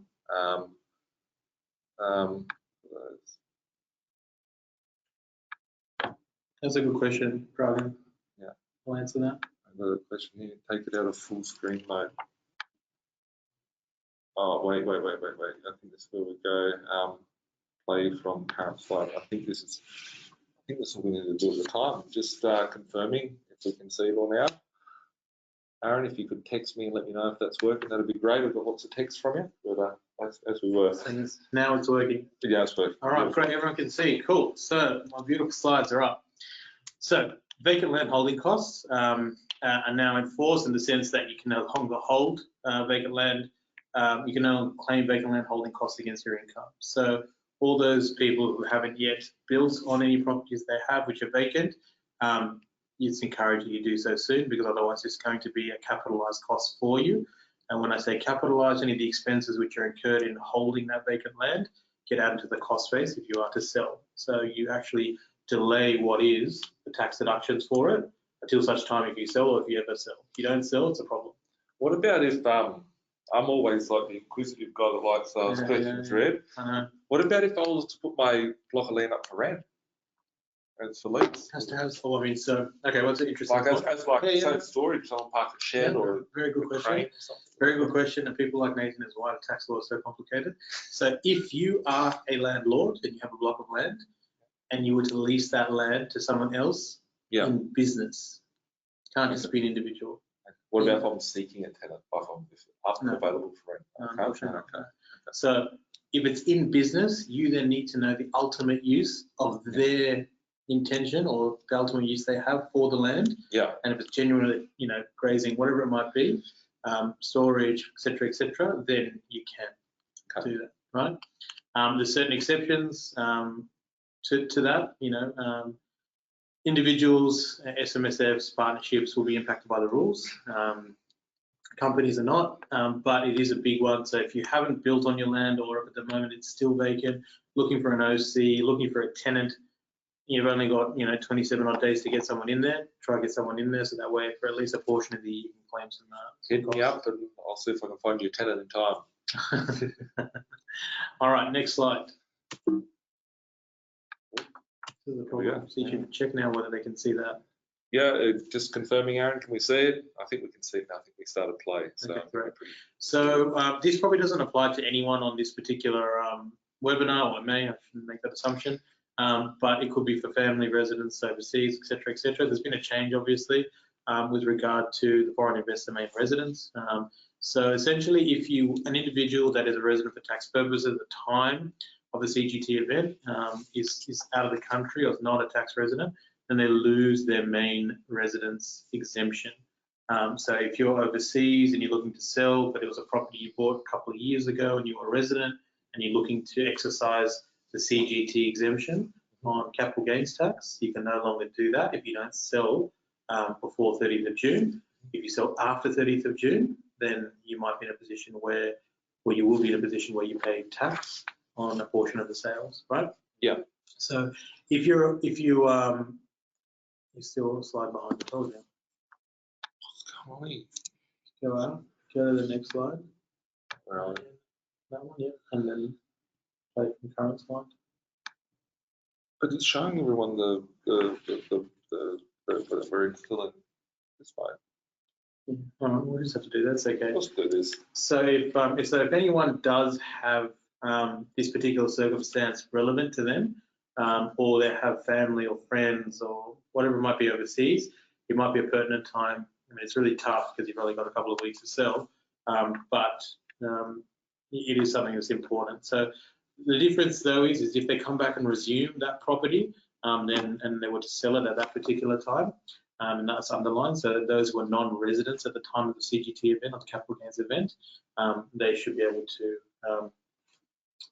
That's a good question, Dragan. Yeah. I'll answer that. I've got a question here. Take it out of full screen mode. Oh, wait. I think this is where we go. Play from current slide. I think this is what we need to do at the time. Just confirming if we can see it all now. Aaron, if you could text me and let me know if that's working, that'd be great. I've got lots of text from you, but as we were. Now it's working. Yeah, it's working. All right, great. Everyone can see. Cool. So my beautiful slides are up. So vacant land holding costs are now enforced in the sense that you can no longer hold vacant land. You can no longer claim vacant land holding costs against your income. So all those people who haven't yet built on any properties they have which are vacant, it's encouraging you to do so soon, because otherwise it's going to be a capitalized cost for you. And when I say capitalize, any of the expenses which are incurred in holding that vacant land get added to the cost base if you are to sell. So you actually delay what is the tax deductions for it until such time if you sell or if you ever sell. If you don't sell, it's a problem. What about if I'm always like the inquisitive guy that likes questions read. What about if I was to put my block of land up for rent? And it's for lease. Has to have full. I mean, so okay, what's it interesting? Like as like say storage, someone park a shed or very good question. Crane or something. Very good question, and people like Nathan is why the tax law is so complicated. So if you are a landlord and you have a block of land and you were to lease that land to someone else in business, can't just be an individual. What about if I'm seeking a tenant, like I'm available for rent? Okay. So if it's in business, you then need to know the ultimate use of their intention or the ultimate use they have for the land. Yeah. And if it's genuinely, grazing, whatever it might be, storage, et cetera, then you can do that, right? There's certain exceptions to that, individuals, SMSFs, partnerships will be impacted by the rules. Companies are not, but it is a big one. So if you haven't built on your land or if at the moment it's still vacant, looking for an OC, looking for a tenant, you've only got 27 odd days to get someone in there. Try to get someone in there so that way for at least a portion of the year you can claim some. Hit me up and I'll see if I can find you a tenant in time. All right, next slide. This is the problem. So you can check now whether they can see that. Yeah, just confirming, Aaron, can we see it? I think we can see it now. I think we started play. So, okay, great. So this probably doesn't apply to anyone on this particular webinar, or it may, I shouldn't make that assumption, but it could be for family residents overseas, et cetera. There's been a change, obviously, with regard to the foreign investor main residence. So essentially, if an individual that is a resident for tax purposes at the time of the CGT event is out of the country or is not a tax resident, then they lose their main residence exemption. So if you're overseas and you're looking to sell, but it was a property you bought a couple of years ago and you were a resident and you're looking to exercise the CGT exemption on capital gains tax, you can no longer do that if you don't sell before 30th of June. If you sell after 30th of June, then you might be in a position where you will be in a position where you pay tax on a portion of the sales, right? Yeah. So if you're still a slide behind, I told you. Go out, go to the next slide. Where are we? That one, yeah. And then play from current slide. But it's showing everyone the we're still in this slide. All right, we'll just have to do that. That's okay. Let's do this. So if anyone does have this particular circumstance relevant to them, or they have family or friends or whatever it might be overseas, it might be a pertinent time. I mean, it's really tough because you've only got a couple of weeks to sell, but it is something that's important. So the difference though is if they come back and resume that property, and they were to sell it at that particular time, and that's underlined, so that those who are non-residents at the time of the CGT event, or the capital gains event, they should be able to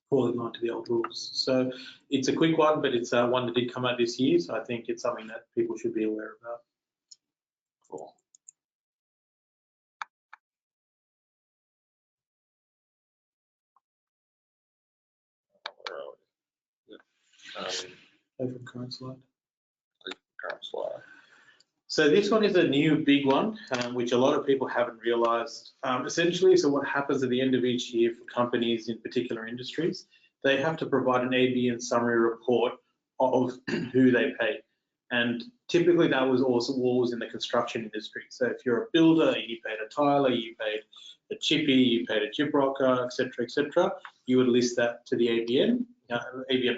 fall in line to the old rules. So it's a quick one, but it's one that did come out this year, so I think it's something that people should be aware about. Cool. Where are we? Yeah. Over current slide. Current slide. So this one is a new big one, which a lot of people haven't realised. Essentially, so what happens at the end of each year for companies in particular industries, they have to provide an ABN summary report of who they pay. And typically that was also walls in the construction industry. So if you're a builder, you paid a tiler, you paid a chippy, you paid a gyprocker, et cetera, you would list that to the ABN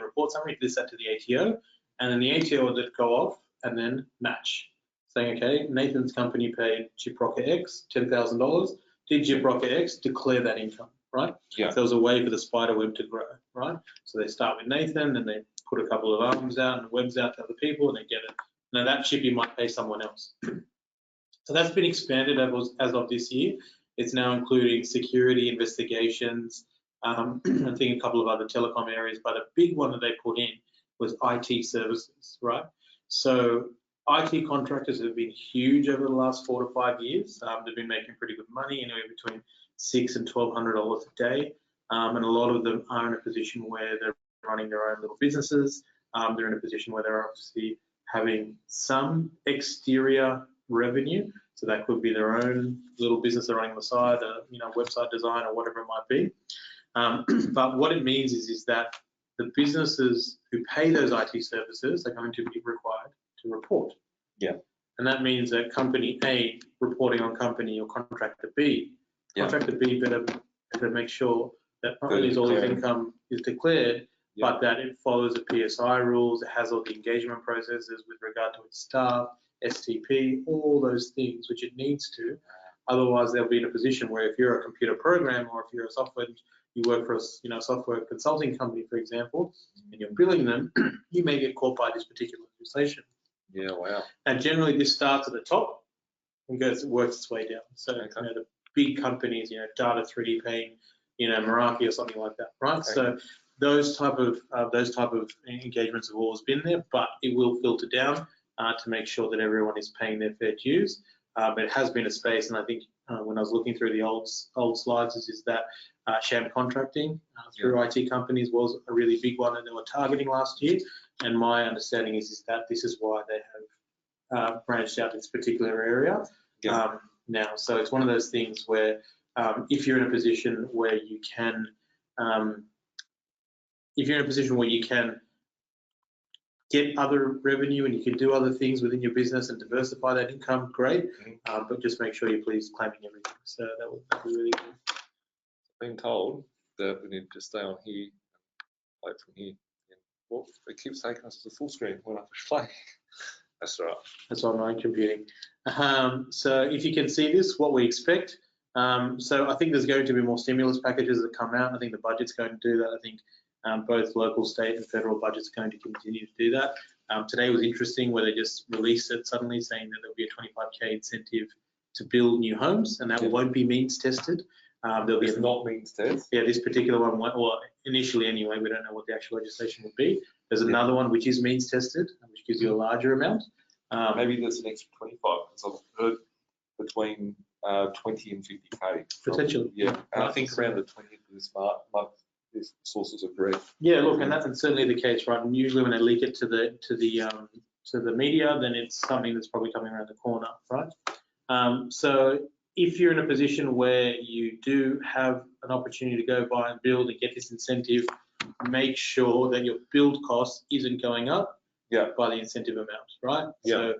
report summary, list that to the ATO, and then the ATO would go off and then match. Saying, okay, Nathan's company paid gyprocker X $10,000. Did gyprocker X declare that income, right? Yeah. So there was a way for the spider web to grow, right? So they start with Nathan, and they put a couple of arms out and webs out to other people, and they get it. Now that chippy might pay someone else. So that's been expanded as of this year. It's now including security investigations, I think a couple of other telecom areas, but a big one that they put in was IT services, right? So IT contractors have been huge over the last 4 to 5 years. They've been making pretty good money, anywhere between $600 and $1,200 a day. And a lot of them are in a position where they're running their own little businesses. They're in a position where they're obviously having some exterior revenue. So that could be their own little business they're running on the side, website design or whatever it might be. But what it means is that the businesses who pay those IT services are going to be required to report. Yeah. And that means that company A reporting on company or contractor B. Yeah. Contractor B better make sure that not only is all his income is declared, but that it follows the PSI rules, it has all the engagement processes with regard to its staff, STP, all those things which it needs to. Otherwise, they'll be in a position where if you're a computer programmer or if you're a software, you work for a software consulting company, for example, and you're billing them, you may get caught by this particular legislation. Yeah, wow. And generally, this starts at the top and works its way down. So, the big companies, Data 3D paying, Meraki or something like that, right? Okay. So those type of engagements have always been there, but it will filter down to make sure that everyone is paying their fair dues. But it has been a space, and I think when I was looking through the old slides, is that sham contracting through IT companies was a really big one that they were targeting last year. And my understanding is that this is why they have branched out this particular area now. So it's one of those things where if you're in a position where you can, get other revenue and you can do other things within your business and diversify that income, great. But just make sure you're please claiming everything. So that would be really good. I've been told that we need to stay on here and play from here. Well, it keeps taking us to full screen when I push play. That's right. That's online computing. So if you can see this, what we expect. So I think there's going to be more stimulus packages that come out. I think the budget's going to do that. I think both local, state and federal budgets are going to continue to do that. Today was interesting where they just released it suddenly saying that there'll be a 25K incentive to build new homes, and that won't be means tested. There'll be not means test. Yeah, this particular one, or initially anyway, we don't know what the actual legislation will be. There's another one which is means tested, which gives you a larger amount. Maybe there's an extra 25. So I've heard between 20 and 50K. Potentially. Yeah, and I think around the 20th of this month, these sources are correct. Yeah, look, and that's certainly the case, right? And usually when they leak it to the media, then it's something that's probably coming around the corner, right? So if you're in a position where you do have an opportunity to go buy and build and get this incentive, make sure that your build cost isn't going up by the incentive amount, right? So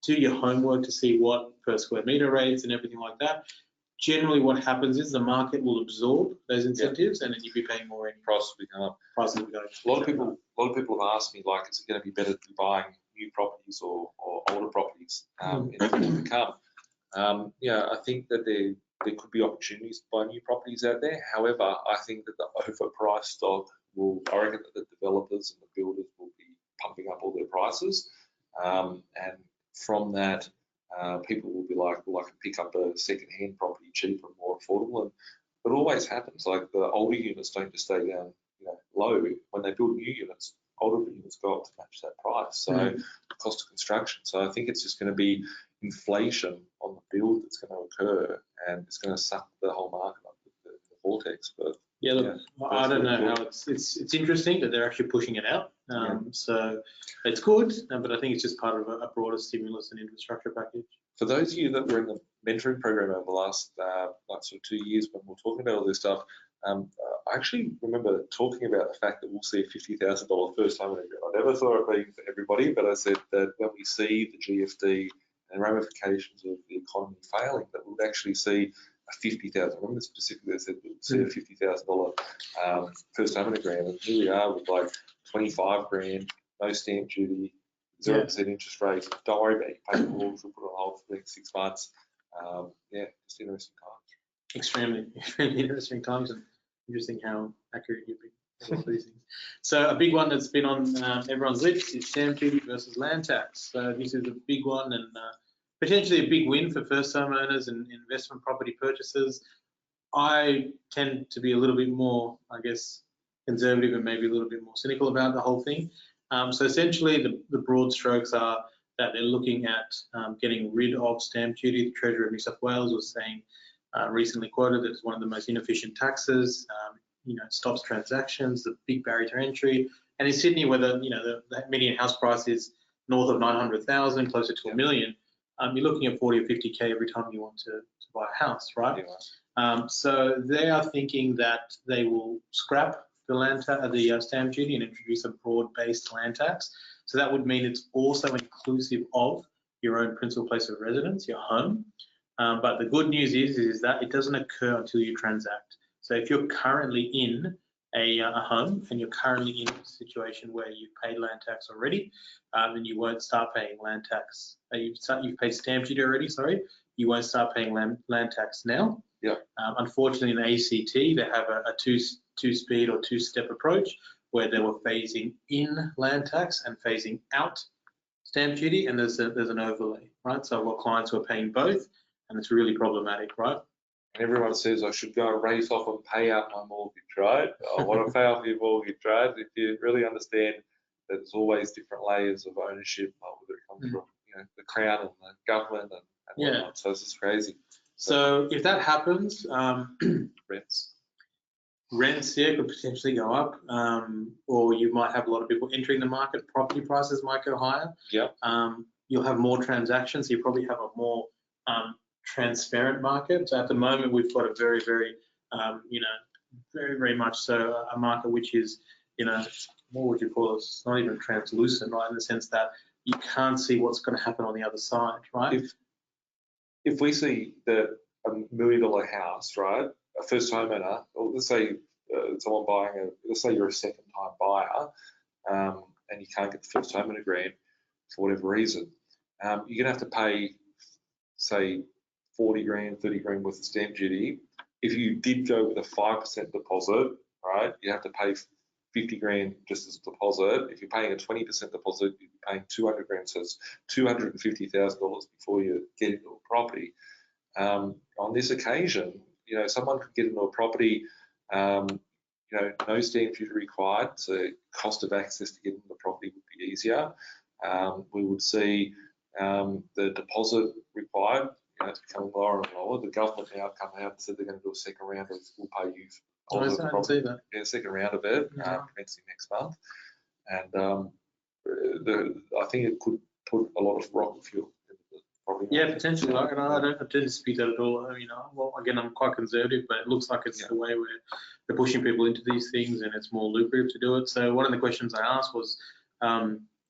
do your homework to see what per square meter rates and everything like that. Generally what happens is the market will absorb those incentives and then you'll be paying more anyway. Prices will go up. Prices will go up. A lot of people have asked me, like, is it going to be better to be buying new properties or older properties in the to come? I think that there could be opportunities to buy new properties out there. However, I think that the overpriced stock I reckon that the developers and the builders will be pumping up all their prices. And from that, people will be like, well, I can pick up a second-hand property cheaper and more affordable. And it always happens. Like the older units don't just stay down, low. When they build new units, older units go up to match that price. So the cost of construction. So I think it's just going to be inflation on the build that's going to occur, and it's going to suck the whole market up with the vortex. But I don't know how it's interesting that they're actually pushing it out. So it's good, but I think it's just part of a broader stimulus and infrastructure package. For those of you that were in the mentoring program over the last sort of 2 years when we were talking about all this stuff, I actually remember talking about the fact that we'll see a $50,000 first time in a year. I never thought it being for everybody, but I said that when we see the GFD and ramifications of the economy failing, that we'll actually see a $50,000. I remember specifically I said we'll see a $50,000 first time in a grant, and here we are with like 25 grand, no stamp duty, 0% interest rate. Don't worry about it. Pay the mortgage, we'll put it on hold for the next 6 months. Just interesting times. Extremely interesting times, and interesting how accurate you've been with these things. So a big one that's been on everyone's lips is stamp duty versus land tax. So this is a big one and potentially a big win for first-time owners and investment property purchasers. I tend to be a little bit more, I guess, conservative and maybe a little bit more cynical about the whole thing. So essentially the broad strokes are that they're looking at getting rid of stamp duty. The Treasurer of New South Wales was saying recently quoted as one of the most inefficient taxes. It stops transactions, the big barrier to entry. And in Sydney, where the median house price is north of 900,000, closer to $1 million, you're looking at 40 or 50K every time you want to buy a house, right? Yeah. So they are thinking that they will scrap the stamp duty and introduce a broad-based land tax. So that would mean it's also inclusive of your own principal place of residence, your home. But the good news is that it doesn't occur until you transact. So if you're currently in a home and you're currently in a situation where you've paid land tax already, then you won't start paying land tax. You've paid stamp duty already, sorry. You won't start paying land tax now. Yeah. Unfortunately, in the ACT, they have a two-speed or two-step approach where they were phasing in land tax and phasing out stamp duty, and there's an overlay, right? So I've got clients who are paying both, and it's really problematic, right? Everyone says I should go and race off and pay out my mortgage, right? I want to pay off your mortgage, right? If you really understand that there's always different layers of ownership, whether it comes from the Crown and the government and whatnot. So it's just crazy. So if that happens, rents here could potentially go up, or you might have a lot of people entering the market. Property prices might go higher. Yeah. You'll have more transactions. So you probably have a more transparent market. So at the moment, we've got a very, very, very, very much so a market which is, what would you call it? It's not even translucent, right? In the sense that you can't see what's going to happen on the other side, right? If we see that $1 million house, right, a first homeowner, or let's say someone buying let's say you're a second-time buyer, and you can't get the first homeowner grant for whatever reason, you're going to have to pay, say, 40 grand, 30 grand worth of stamp duty. If you did go with a 5% deposit, right, you have to pay 50 grand just as a deposit. If you're paying a 20% deposit, you'd be paying 200 grand, so it's $250,000 before you get into a property. On this occasion, someone could get into a property, no stamp duty required, so cost of access to get into the property would be easier. We would see the deposit required, it's becoming lower and lower. The government now come out and said they're going to do a second round of we'll pay you. Second round of it, commencing next month, and I think it could put a lot of rocket fuel into the property. Yeah, potentially. I don't dispute that at all. Again, I'm quite conservative, but it looks like it's the way we're pushing people into these things, and it's more lucrative to do it. So one of the questions I asked was,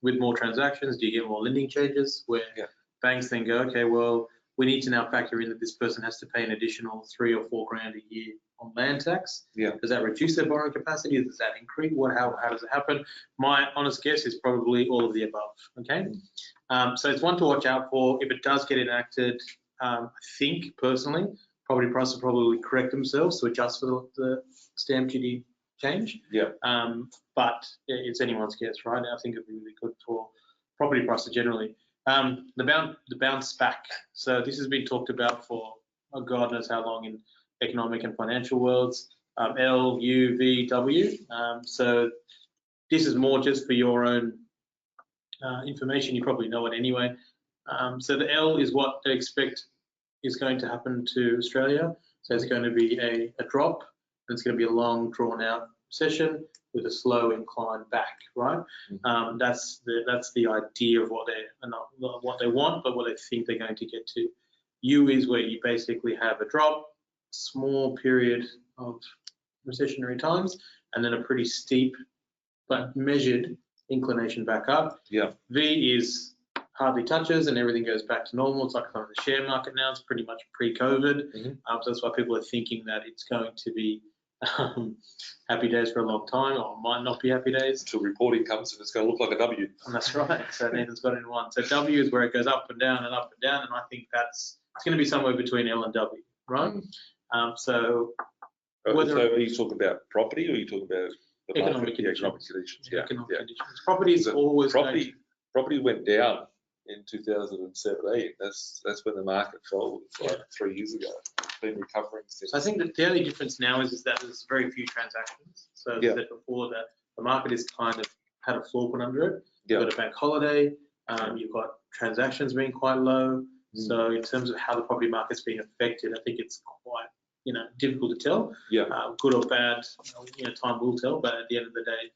with more transactions, do you get more lending changes where banks then go, okay, well, we need to now factor in that this person has to pay an additional 3 or 4 grand a year on land tax. Yeah. Does that reduce their borrowing capacity? Does that increase? How does it happen? My honest guess is probably all of the above. Okay. So it's one to watch out for. If it does get enacted, I think personally, property prices will probably correct themselves to adjust for the stamp duty change. Yeah. But it's anyone's guess, right? I think it'd be really good for property prices generally. The bounce back. So this has been talked about for God knows how long in economic and financial worlds. L, U, V, W. So this is more just for your own information. You probably know it anyway. So the L is what they expect is going to happen to Australia. So it's going to be a drop. And it's going to be a long, drawn-out recession with a slow incline back, right? That's the idea of what they want, but what they think they're going to get to. U is where you basically have a drop, small period of recessionary times, and then a pretty steep but measured inclination back up. Yeah. V is hardly touches and everything goes back to normal. It's like some of the share market now. It's pretty much pre-COVID. So that's why people are thinking that it's going to be happy days for a long time, or might not be happy days. Until reporting comes and it's going to look like a W. And that's right. So Nathan's got it in one. So W is where it goes up and down and up and down, and I think it's going to be somewhere between L and W, right? So are you talking about property, or are you talking about the economic conditions? Economic conditions. Yeah. Economic conditions. Property is always property went down in 2017. That's when the market fell. Like 3 years ago. It's been recovering since. So I think that the only difference now is that there's very few transactions. So as I said before, that the market is kind of had a floor put under it. You've got a bank holiday. You've got transactions being quite low. So in terms of how the property market's being affected, I think it's quite, difficult to tell. Yeah. Good or bad, time will tell. But at the end of the day,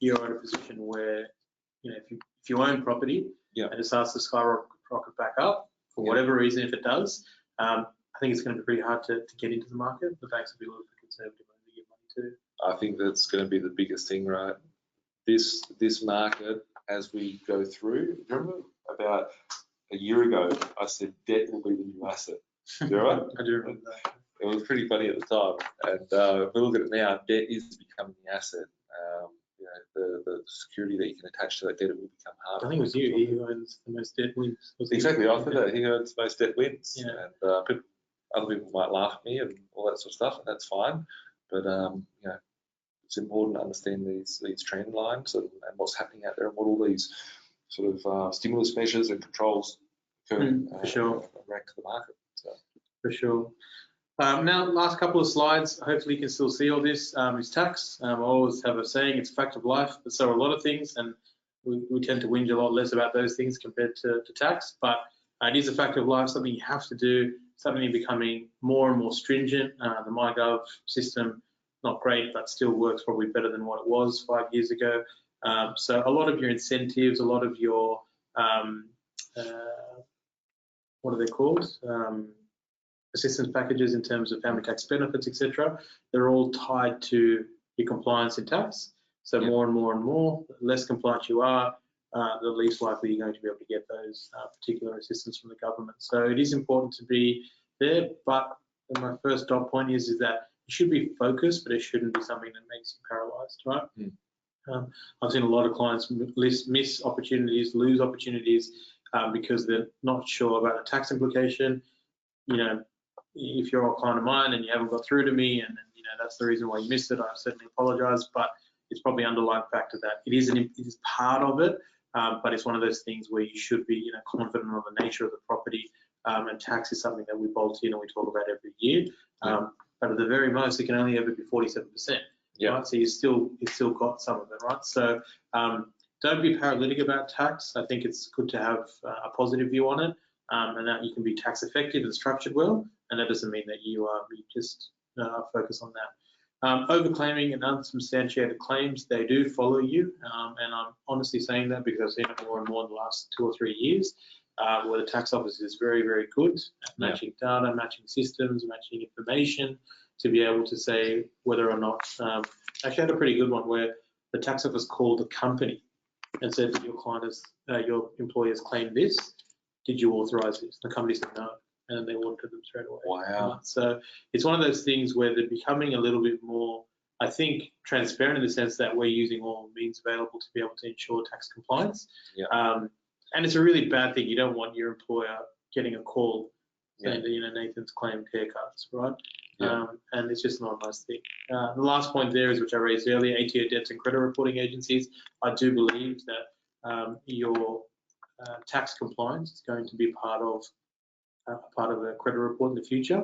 you're in a position where, if you own property and it starts to skyrocket back up for whatever reason, if it does, I think it's going to be pretty hard to get into the market. The banks will be a little bit conservative when they give money too. I think that's going to be the biggest thing, right? This market, as we go through, remember about a year ago, I said debt will be the new asset. Is that right? I do remember that. It was pretty funny at the time. And if we look at it now, debt is becoming the asset. The security that you can attach to that debt, it will become harder. I think it was you. He owns the most debt wins. Exactly. I said that. He owns most debt wins. Yeah. And other people might laugh at me and all that sort of stuff, and that's fine. But, it's important to understand these trend lines and what's happening out there and what all these sort of stimulus measures and controls occur for sure. around the market. So. For sure. Now, last couple of slides, hopefully you can still see all this, is tax. I always have a saying, it's a fact of life, but so are a lot of things, and we tend to whinge a lot less about those things compared to tax, but it is a fact of life, something you have to do, something becoming more and more stringent. The MyGov system, not great, but still works probably better than what it was 5 years ago. So a lot of your incentives, a lot of your, what are they called? Assistance packages in terms of family tax benefits, etc. They're all tied to your compliance in tax. So more and more and more, the less compliant you are, the least likely you're going to be able to get those particular assistance from the government. So it is important to be there, but my first dot point is that it should be focused, but it shouldn't be something that makes you paralyzed, right? I've seen a lot of clients miss opportunities, lose opportunities because they're not sure about the tax implication. If you're a client of mine and you haven't got through to me, and that's the reason why you missed it, I certainly apologise. But it's probably underlying factor that it is part of it, but it's one of those things where you should be confident on the nature of the property. And tax is something that we bolt in and we talk about every year. But at the very most, it can only ever be 47%. Right? So you still got some of it, right? So don't be paralytic about tax. I think it's good to have a positive view on it, and that you can be tax effective and structured well. And that doesn't mean that you just focus on that. Overclaiming and unsubstantiated claims, they do follow you. And I'm honestly saying that because I've seen it more and more in the last 2 or 3 years, where the tax office is very, very good at matching data, matching systems, matching information to be able to say whether or not, actually I had a pretty good one where the tax office called the company and said that your employer has claimed this. Did you authorize this? The company said no, and they audited them straight away. Wow. So it's one of those things where they're becoming a little bit more, I think, transparent in the sense that we're using all means available to be able to ensure tax compliance. And it's a really bad thing. You don't want your employer getting a call saying that Nathan's claimed haircuts, right? And it's just not a nice thing. The last point there is, which I raised earlier, ATO debts and credit reporting agencies. I do believe that your tax compliance is going to be part of a credit report in the future.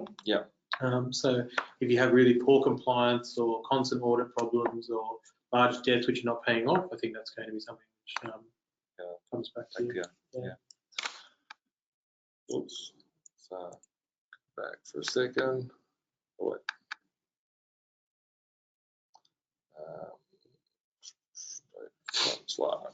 So if you have really poor compliance or constant audit problems or large debts which you're not paying off, I think that's going to be something which comes back to you. Oops. So back for a second. Oh, wait. Slide.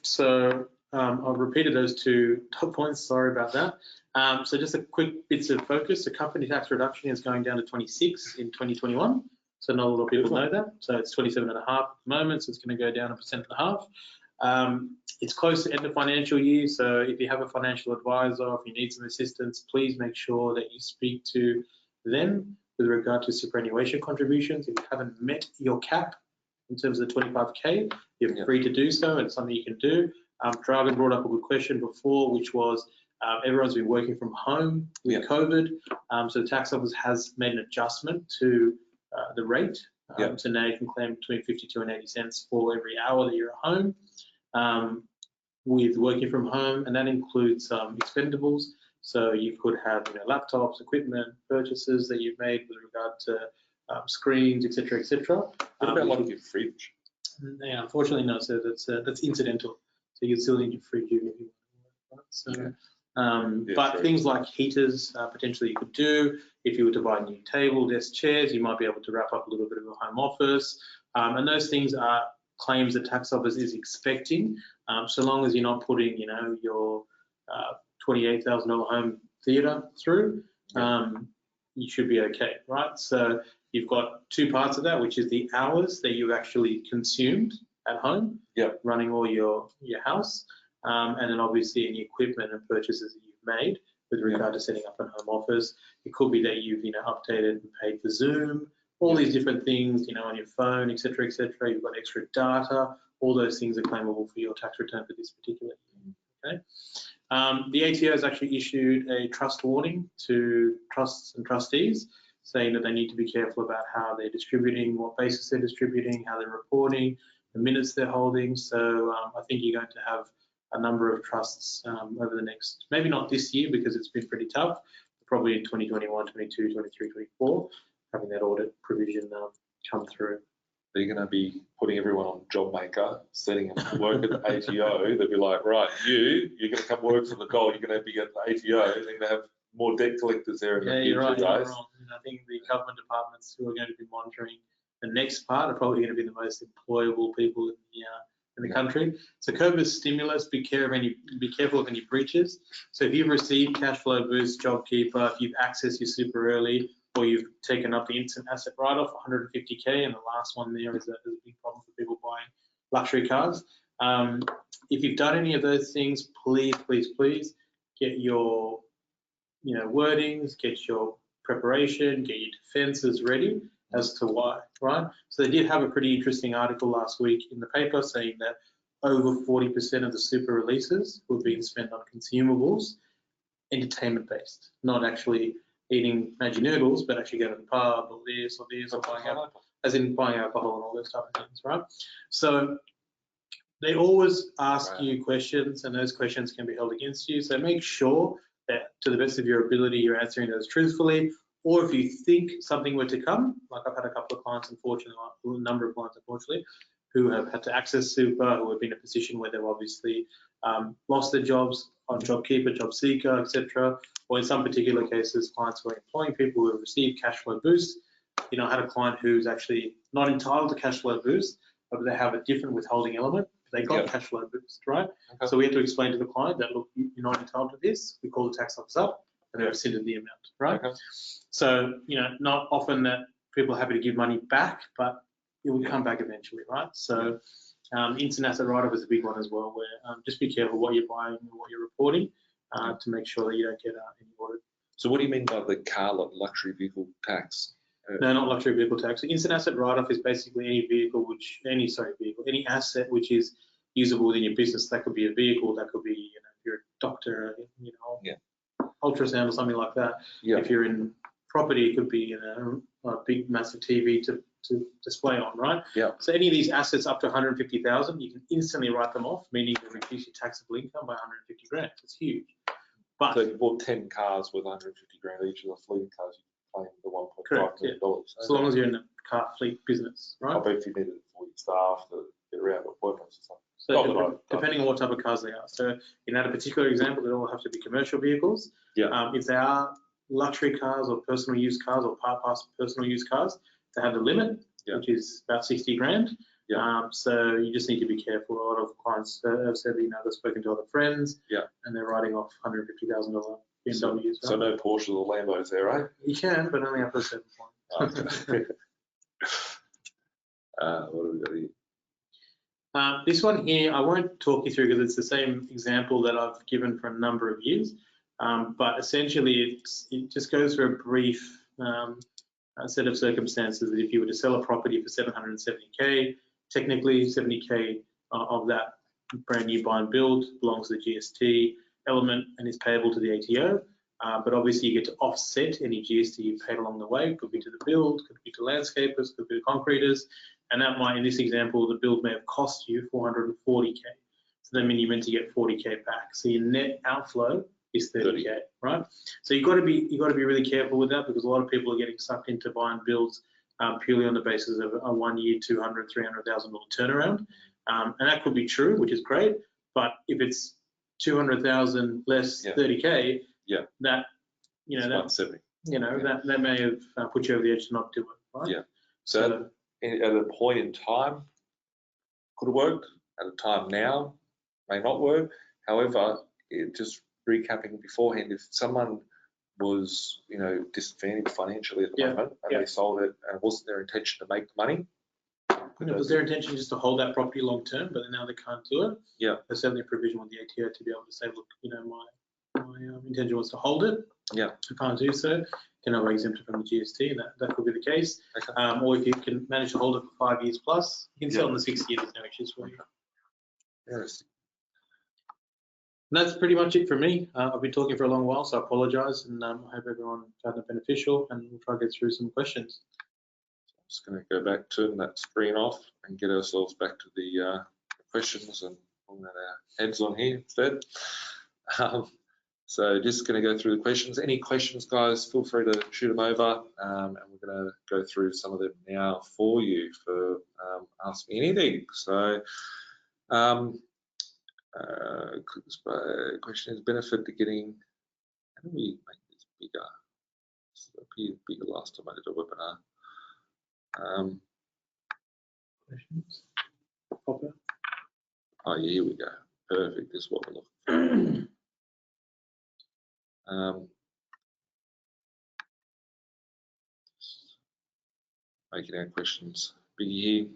So I've repeated those 2 top points. Sorry about that. So just a quick bits of focus. The company tax reduction is going down to 26 in 2021. So not a lot of people know that. So it's 27.5 at the moment. So it's going to go down 1.5%. It's close to end of financial year. So if you have a financial advisor, if you need some assistance, please make sure that you speak to them with regard to superannuation contributions. If you haven't met your cap in terms of the 25K, you're free to do so, and it's something you can do. Dragan brought up a good question before, which was everyone's been working from home with COVID. So the tax office has made an adjustment to the rate. So now you can claim between 52 and 80 cents for every hour that you're at home with working from home, and that includes expendables. So you could have laptops, equipment, purchases that you've made with regard to screens, etc., etc. What about like your fridge? Yeah, unfortunately, no. So that's incidental. So you still need your fridge if you want. Right? So But true. things like heaters, potentially you could do. If you were to buy new table, desk, chairs, you might be able to wrap up a little bit of a home office. And those things are claims that tax office is expecting, so long as you're not putting, your $28,000 home theatre through, you should be okay, right? So you've got two parts of that, which is the hours that you've actually consumed at home, running all your house, and then obviously any equipment and purchases that you've made with regard to setting up a home office. It could be that you've updated and paid for Zoom, all these different things, on your phone, etc., etc. You've got extra data. All those things are claimable for your tax return for this particular year. Okay. The ATO has actually issued a trust warning to trusts and trustees, saying that they need to be careful about how they're distributing, what basis they're distributing, how they're reporting, the minutes they're holding. So I think you're going to have a number of trusts over the next, maybe not this year because it's been pretty tough, probably in 2021, 22, 23, 24, having that audit provision come through. They're going to be putting everyone on JobMaker, setting them to work at the ATO. They'll be like, right, you're going to come work for the gold. You're going to be at the ATO. They're going to have more debt collectors there in the future, you're right, guys. You're wrong. And I think the government departments who are going to be monitoring the next part are probably going to be the most employable people in the country. So COVID stimulus, be careful of any breaches. So if you've received cash flow boost, JobKeeper, if you've accessed your super early, or you've taken up the instant asset write-off, 150K, and the last one there is a big problem for people buying luxury cars. If you've done any of those things, please get your wordings, get your preparation, get your defences ready as to why, right? So they did have a pretty interesting article last week in the paper saying that over 40% of the super releases were being spent on consumables, entertainment-based, not actually eating Maggi noodles, but actually going to the pub or this or buying alcohol, as in buying alcohol and all those type of things, right? So they always ask you questions, and those questions can be held against you. So make sure that, to the best of your ability, you're answering those truthfully. Or if you think something were to come, like I've had a couple of clients, unfortunately, a number of clients, unfortunately, who have had to access super, who have been in a position where they've obviously lost their jobs on JobKeeper, JobSeeker, etc. Or in some particular cases, clients who are employing people who have received cash flow boost. I had a client who's actually not entitled to cash flow boost, but they have a different withholding element. They got cash flow boost, right? Okay. So we had to explain to the client that, look, you're not entitled to this. We call the tax office up and they rescinded the amount, right? Okay. So, not often that people are happy to give money back, but it will come back eventually, right? So instant asset write-off is a big one as well, where just be careful what you're buying and what you're reporting to make sure that you don't get any audit. So what do you mean by the car luxury vehicle tax? No, not luxury vehicle tax. Instant asset write-off is basically any asset which is usable within your business. That could be a vehicle, that could be, if you're a doctor, ultrasound or something like that. Yeah. If you're in property, it could be a big massive TV to display on, right? Yeah. So any of these assets up to 150,000, you can instantly write them off, meaning you reduce your taxable income by 150 grand. It's huge. But so if you bought 10 cars with 150 grand each of the fleet cars, you can claim the $1.5 million. So long as you're in the car fleet business, right? I bet if you needed 40 staff to get around appointments or something. So depending on what type of cars they are. So in that particular example, they all have to be commercial vehicles. Yeah. If they are luxury cars or personal use cars or part-pass personal use cars, they have the limit, which is about 60 grand. Yeah. So you just need to be careful. A lot of clients have said, they've spoken to other friends, and they're writing off $150,000 BMWs. So no Porsches or Lambos there, right? You can, but only up to a certain point. Okay. What have we got here? This one here, I won't talk you through because it's the same example that I've given for a number of years, but essentially it just goes through a brief set of circumstances that if you were to sell a property for 770K, technically 70K of that brand new buy and build belongs to the GST element and is payable to the ATO, but obviously you get to offset any GST you paid along the way. Could be to the build, could be to landscapers, could be to concreters. And that might, in this example, the build may have cost you 440K. So that means you're meant to get 40K back. So your net outflow is 30K, right? So you've got to be really careful with that because a lot of people are getting sucked into buying builds purely on the basis of a 1 year, $200,000, $300,000 turnaround. And that could be true, which is great. But if it's 200,000 less Yeah. 30K, Yeah. that, you know, It's that, 170. that may have put you over the edge to not do it, right? Yeah. So at a point in time, could have worked. At a time now, may not work. However, just recapping beforehand, if someone was, disadvantaged financially at the moment and they sold it and it wasn't their intention to make the money. It was their intention just to hold that property long term, but now they can't do it. Yeah. There's certainly a provision with the ATO to be able to say, look, my intention was to hold it. Yeah. I can't do so. Can I exempt it from the GST? And that could be the case. Okay. Or if you can manage to hold it for 5 years plus, you can sell in the 6 years, there's no issues for you. Yes. And that's pretty much it for me. I've been talking for a long while, so I apologise, and I hope everyone found it beneficial, and we'll try to get through some questions. I'm just going to go back, turn that screen off and get ourselves back to the questions and put our heads on here instead. So just going to go through the questions. Any questions, guys, feel free to shoot them over, and we're going to go through some of them now for you for Ask Me Anything. So question is benefit to getting, how do we make this bigger? This appeared bigger last time I did a webinar. Questions? Popper? Oh, yeah, here we go. Perfect. This is what we're looking for. Making our questions bigger here.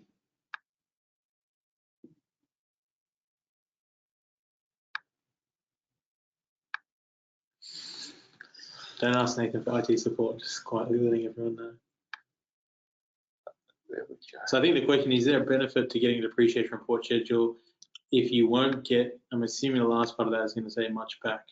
Don't ask Nathan for IT support, just quietly letting everyone know. There we go. So I think the question is there a benefit to getting a depreciation report schedule if you won't get, I'm assuming the last part of that is going to say much back.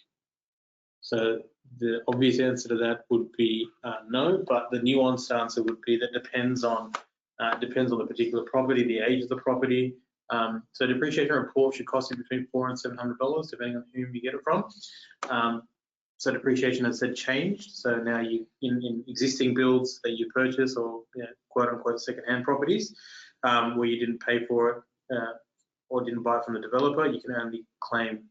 So the obvious answer to that would be no, but the nuanced answer would be that depends on the particular property, the age of the property. So depreciation report should cost you between $400 and $700 depending on whom you get it from. So depreciation has said changed. So now you in existing builds that you purchase or quote unquote secondhand properties where you didn't pay for it or didn't buy it from the developer, you can only claim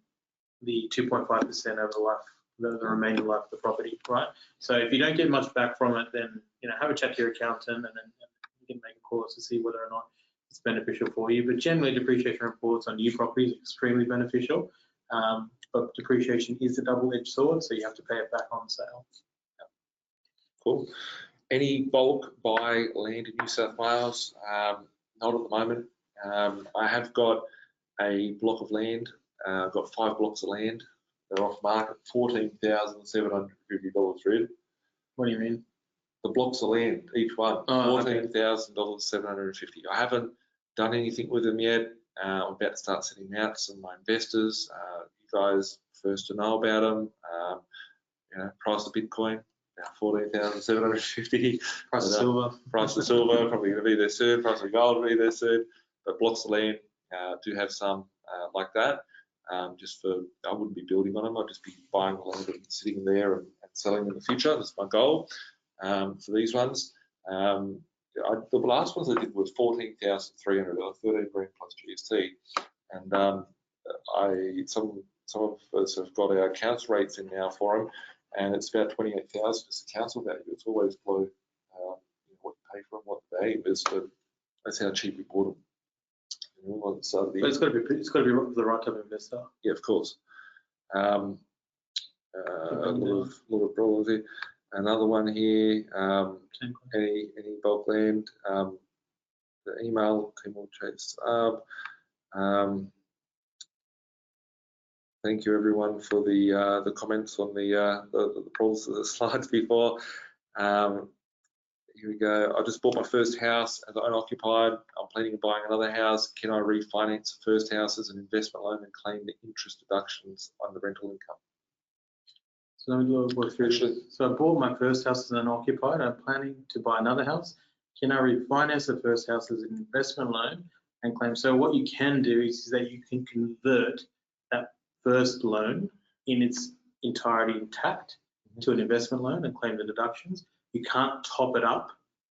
the 2.5% over the life, the remaining life of the property, right? So if you don't get much back from it, then have a chat to your accountant and then you can make a call to see whether or not it's beneficial for you. But generally, depreciation reports on new properties are extremely beneficial. But depreciation is a double-edged sword, so you have to pay it back on sale. Cool. Any bulk buy land in New South Wales? Not at the moment. I have got a block of land. I've got 5 blocks of land. They're off market, $14,750 Red. What do you mean? The blocks of land, each one, $14,750. I haven't done anything with them yet. I'm about to start sending them out to some of my investors. You guys first to know about them. Price of Bitcoin, about 14,750. Price of silver. Price of silver, probably going to be there soon. Price of gold will be there soon. But blocks of land do have some like that. I wouldn't be building on them. I'd just be buying the land and sitting there and selling in the future. That's my goal for these ones. The last ones I did was 14,300, 13 grand plus GST, and some of us have got our council rates in now for them, and it's about 28,000 as the council value. It's always below what you pay for them, what the value is, but that's how cheap we bought them. But it's got to be the right type of investor. Yeah, of course. A lot of problems here. Another one here. Any bulk land. The email team will chase up. Thank you everyone for the comments on the problems of the slides before. Here we go. I just bought my first house as unoccupied. I'm planning on buying another house. Can I refinance the first house as an investment loan and claim the interest deductions on the rental income? So let me work through this. So I bought my first house as unoccupied. I'm planning to buy another house. Can I refinance the first house as an investment loan and claim? So what you can do is that you can convert that first loan in its entirety intact to an investment loan and claim the deductions. You can't top it up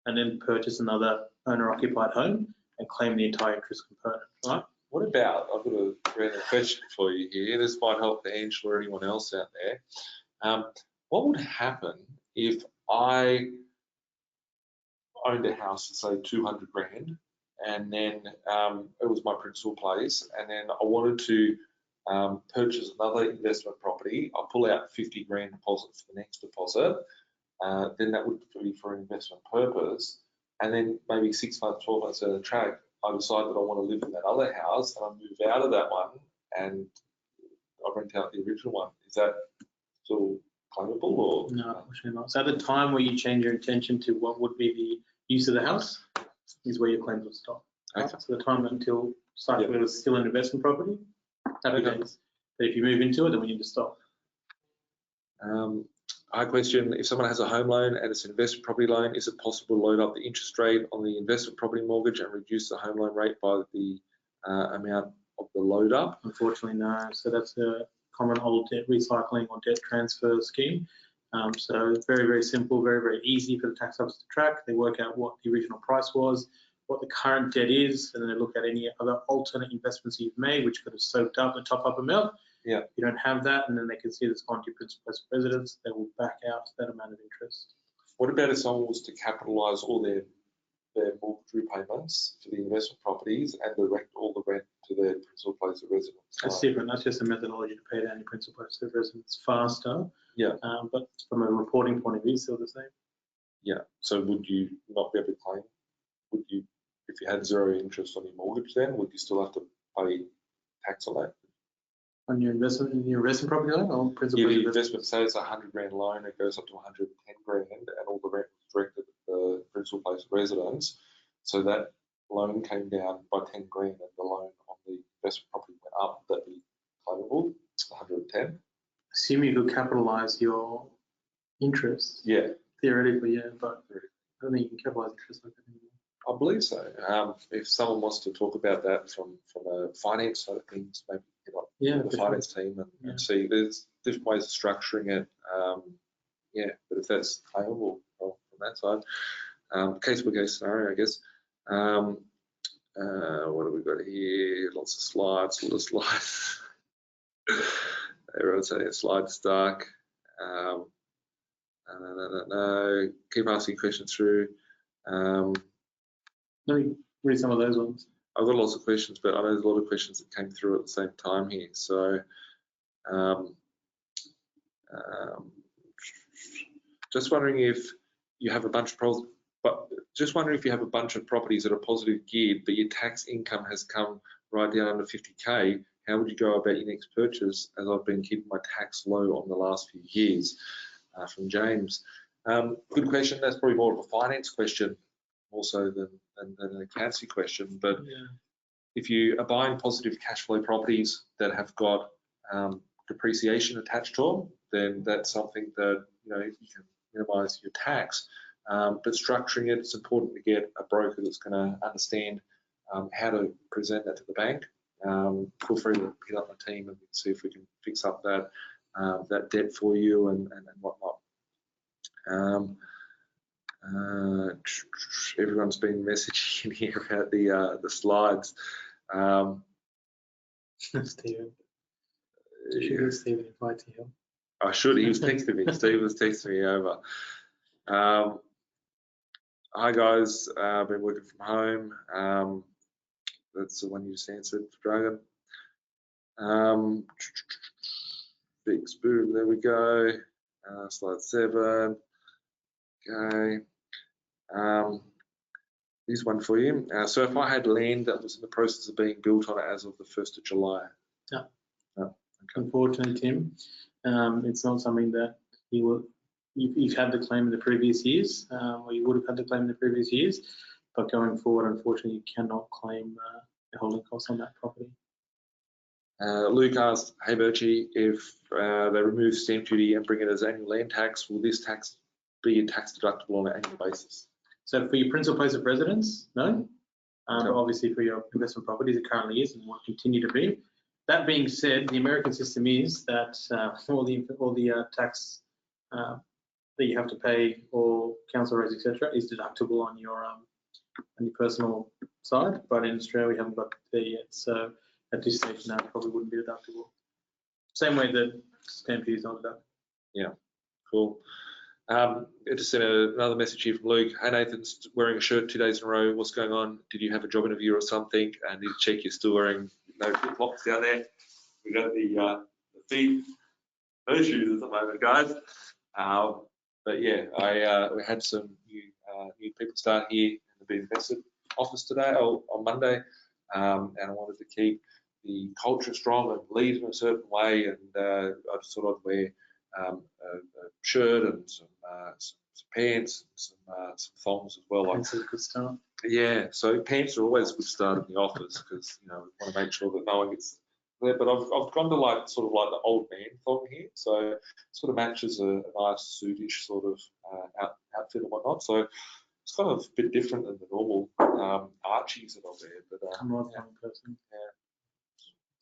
and then purchase another owner-occupied home and claim the entire interest component, right? What about, I've got a random question for you here. This might help Angela or anyone else out there. What would happen if I owned a house for say 200 grand, and then it was my principal place, and then I wanted to purchase another investment property? I'll pull out 50 grand deposit for the next deposit. Then that would be for an investment purpose. And then maybe 6 months, 12 months down the track, I decide that I want to live in that other house and I move out of that one and I rent out the original one. Is that still claimable or? No, unfortunately not. So at the time where you change your intention to what would be the use of the house is where your claims will stop. Right? Okay. So the time until site where it's still an investment property, happy days. But if you move into it, then we need to stop. I question, if someone has a home loan and it's an investment property loan, is it possible to load up the interest rate on the investment property mortgage and reduce the home loan rate by the amount of the load up? Unfortunately, no. So that's a common old debt recycling or debt transfer scheme. So it's very, very simple, very, very easy for the tax office to track. They work out what the original price was, what the current debt is, and then they look at any other alternate investments you've made, which could have soaked up the top-up amount. Yeah. You don't have that, and then they can see this gone to your principal place of residence. They will back out that amount of interest. What about if someone was to capitalise all their mortgage repayments for the investment properties and direct all the rent to their principal place of residence? That's different. That's just a methodology to pay down your principal place of residence faster. Yeah. But from a reporting point of view, still the same. Yeah. So would you not be able to claim? Would you, if you had zero interest on your mortgage, then would you still have to pay tax on that? On your investment, in your investment property loan or principal? If your investment, say it's a 100 grand loan, it goes up to 110 grand, and all the rent was directed at the principal place of residence. So that loan came down by 10 grand, and the loan on the investment property went up. That'd be claimable. 110. Assume you could capitalise your interest. Yeah. Theoretically, yeah, but I don't think you can capitalise interest like that anymore. I believe so. If someone wants to talk about that from a finance side of things, maybe hit up the finance team and see. There's different ways of structuring it. But if that's claimable from that side, case by case scenario, I guess. What have we got here? Lots of slides, little slides. Everyone's saying a slide stuck. No. Keep asking questions through. Let me read some of those ones. I've got lots of questions, but I know there's a lot of questions that came through at the same time here. So, just wondering if you have a bunch of properties that are positive geared, but your tax income has come right down under 50K. How would you go about your next purchase? As I've been keeping my tax low on the last few years. From James. Good question. That's probably more of a finance question also than an accountancy question. But if you are buying positive cash flow properties that have got depreciation attached to them, then that's something that you can minimise your tax. But structuring it, it's important to get a broker that's going to understand how to present that to the bank. Feel free to hit up my team and see if we can fix up that debt for you and whatnot. Everyone's been messaging in here about the slides. Stephen. Stephen invite to him. I should. He was texting me. Steve was texting me over. Hi guys. I've been working from home. That's the one you just answered for Dragon. Big spoon. There we go. Slide 7. Okay. Here's one for you. So if I had land that was in the process of being built on it as of the 1st of July. Yeah. Okay. Unfortunately, Tim, it's not something that you've had the claim in the previous years, or you would have had the claim in the previous years, but going forward, unfortunately, you cannot claim the holding costs on that property. Luke asked, hey Birchie, if they remove stamp duty and bring it as annual land tax, will this tax be tax deductible on an annual basis? So for your principal place of residence, no. But obviously for your investment properties, it currently is and will continue to be. That being said, the American system is that all the tax that you have to pay or council rates, etc., is deductible on your personal side. But in Australia, we haven't got there yet. So at this stage now, it probably wouldn't be deductible. Same way that stamp duty is not deductible. Cool. I just sent another message here from Luke. Hey, Nathan's wearing a shirt 2 days in a row. What's going on? Did you have a job interview or something? And need to check you're still wearing no flip-flops down there. We got the feet, no shoes at the moment, guys. But yeah, we had some new people start here in the Be Invested office today, or on Monday, and I wanted to keep the culture strong and lead in a certain way, and I just thought I'd wear a shirt and some pants, and some thongs as well. That's a good start. Yeah, so pants are always a good start in the office because we want to make sure that no one gets there. But I've gone to sort of like the old man thong here, so it sort of matches a nice suitish sort of outfit and whatnot. So it's kind of a bit different than the normal Archies that I'll wear. But I'm not a young person.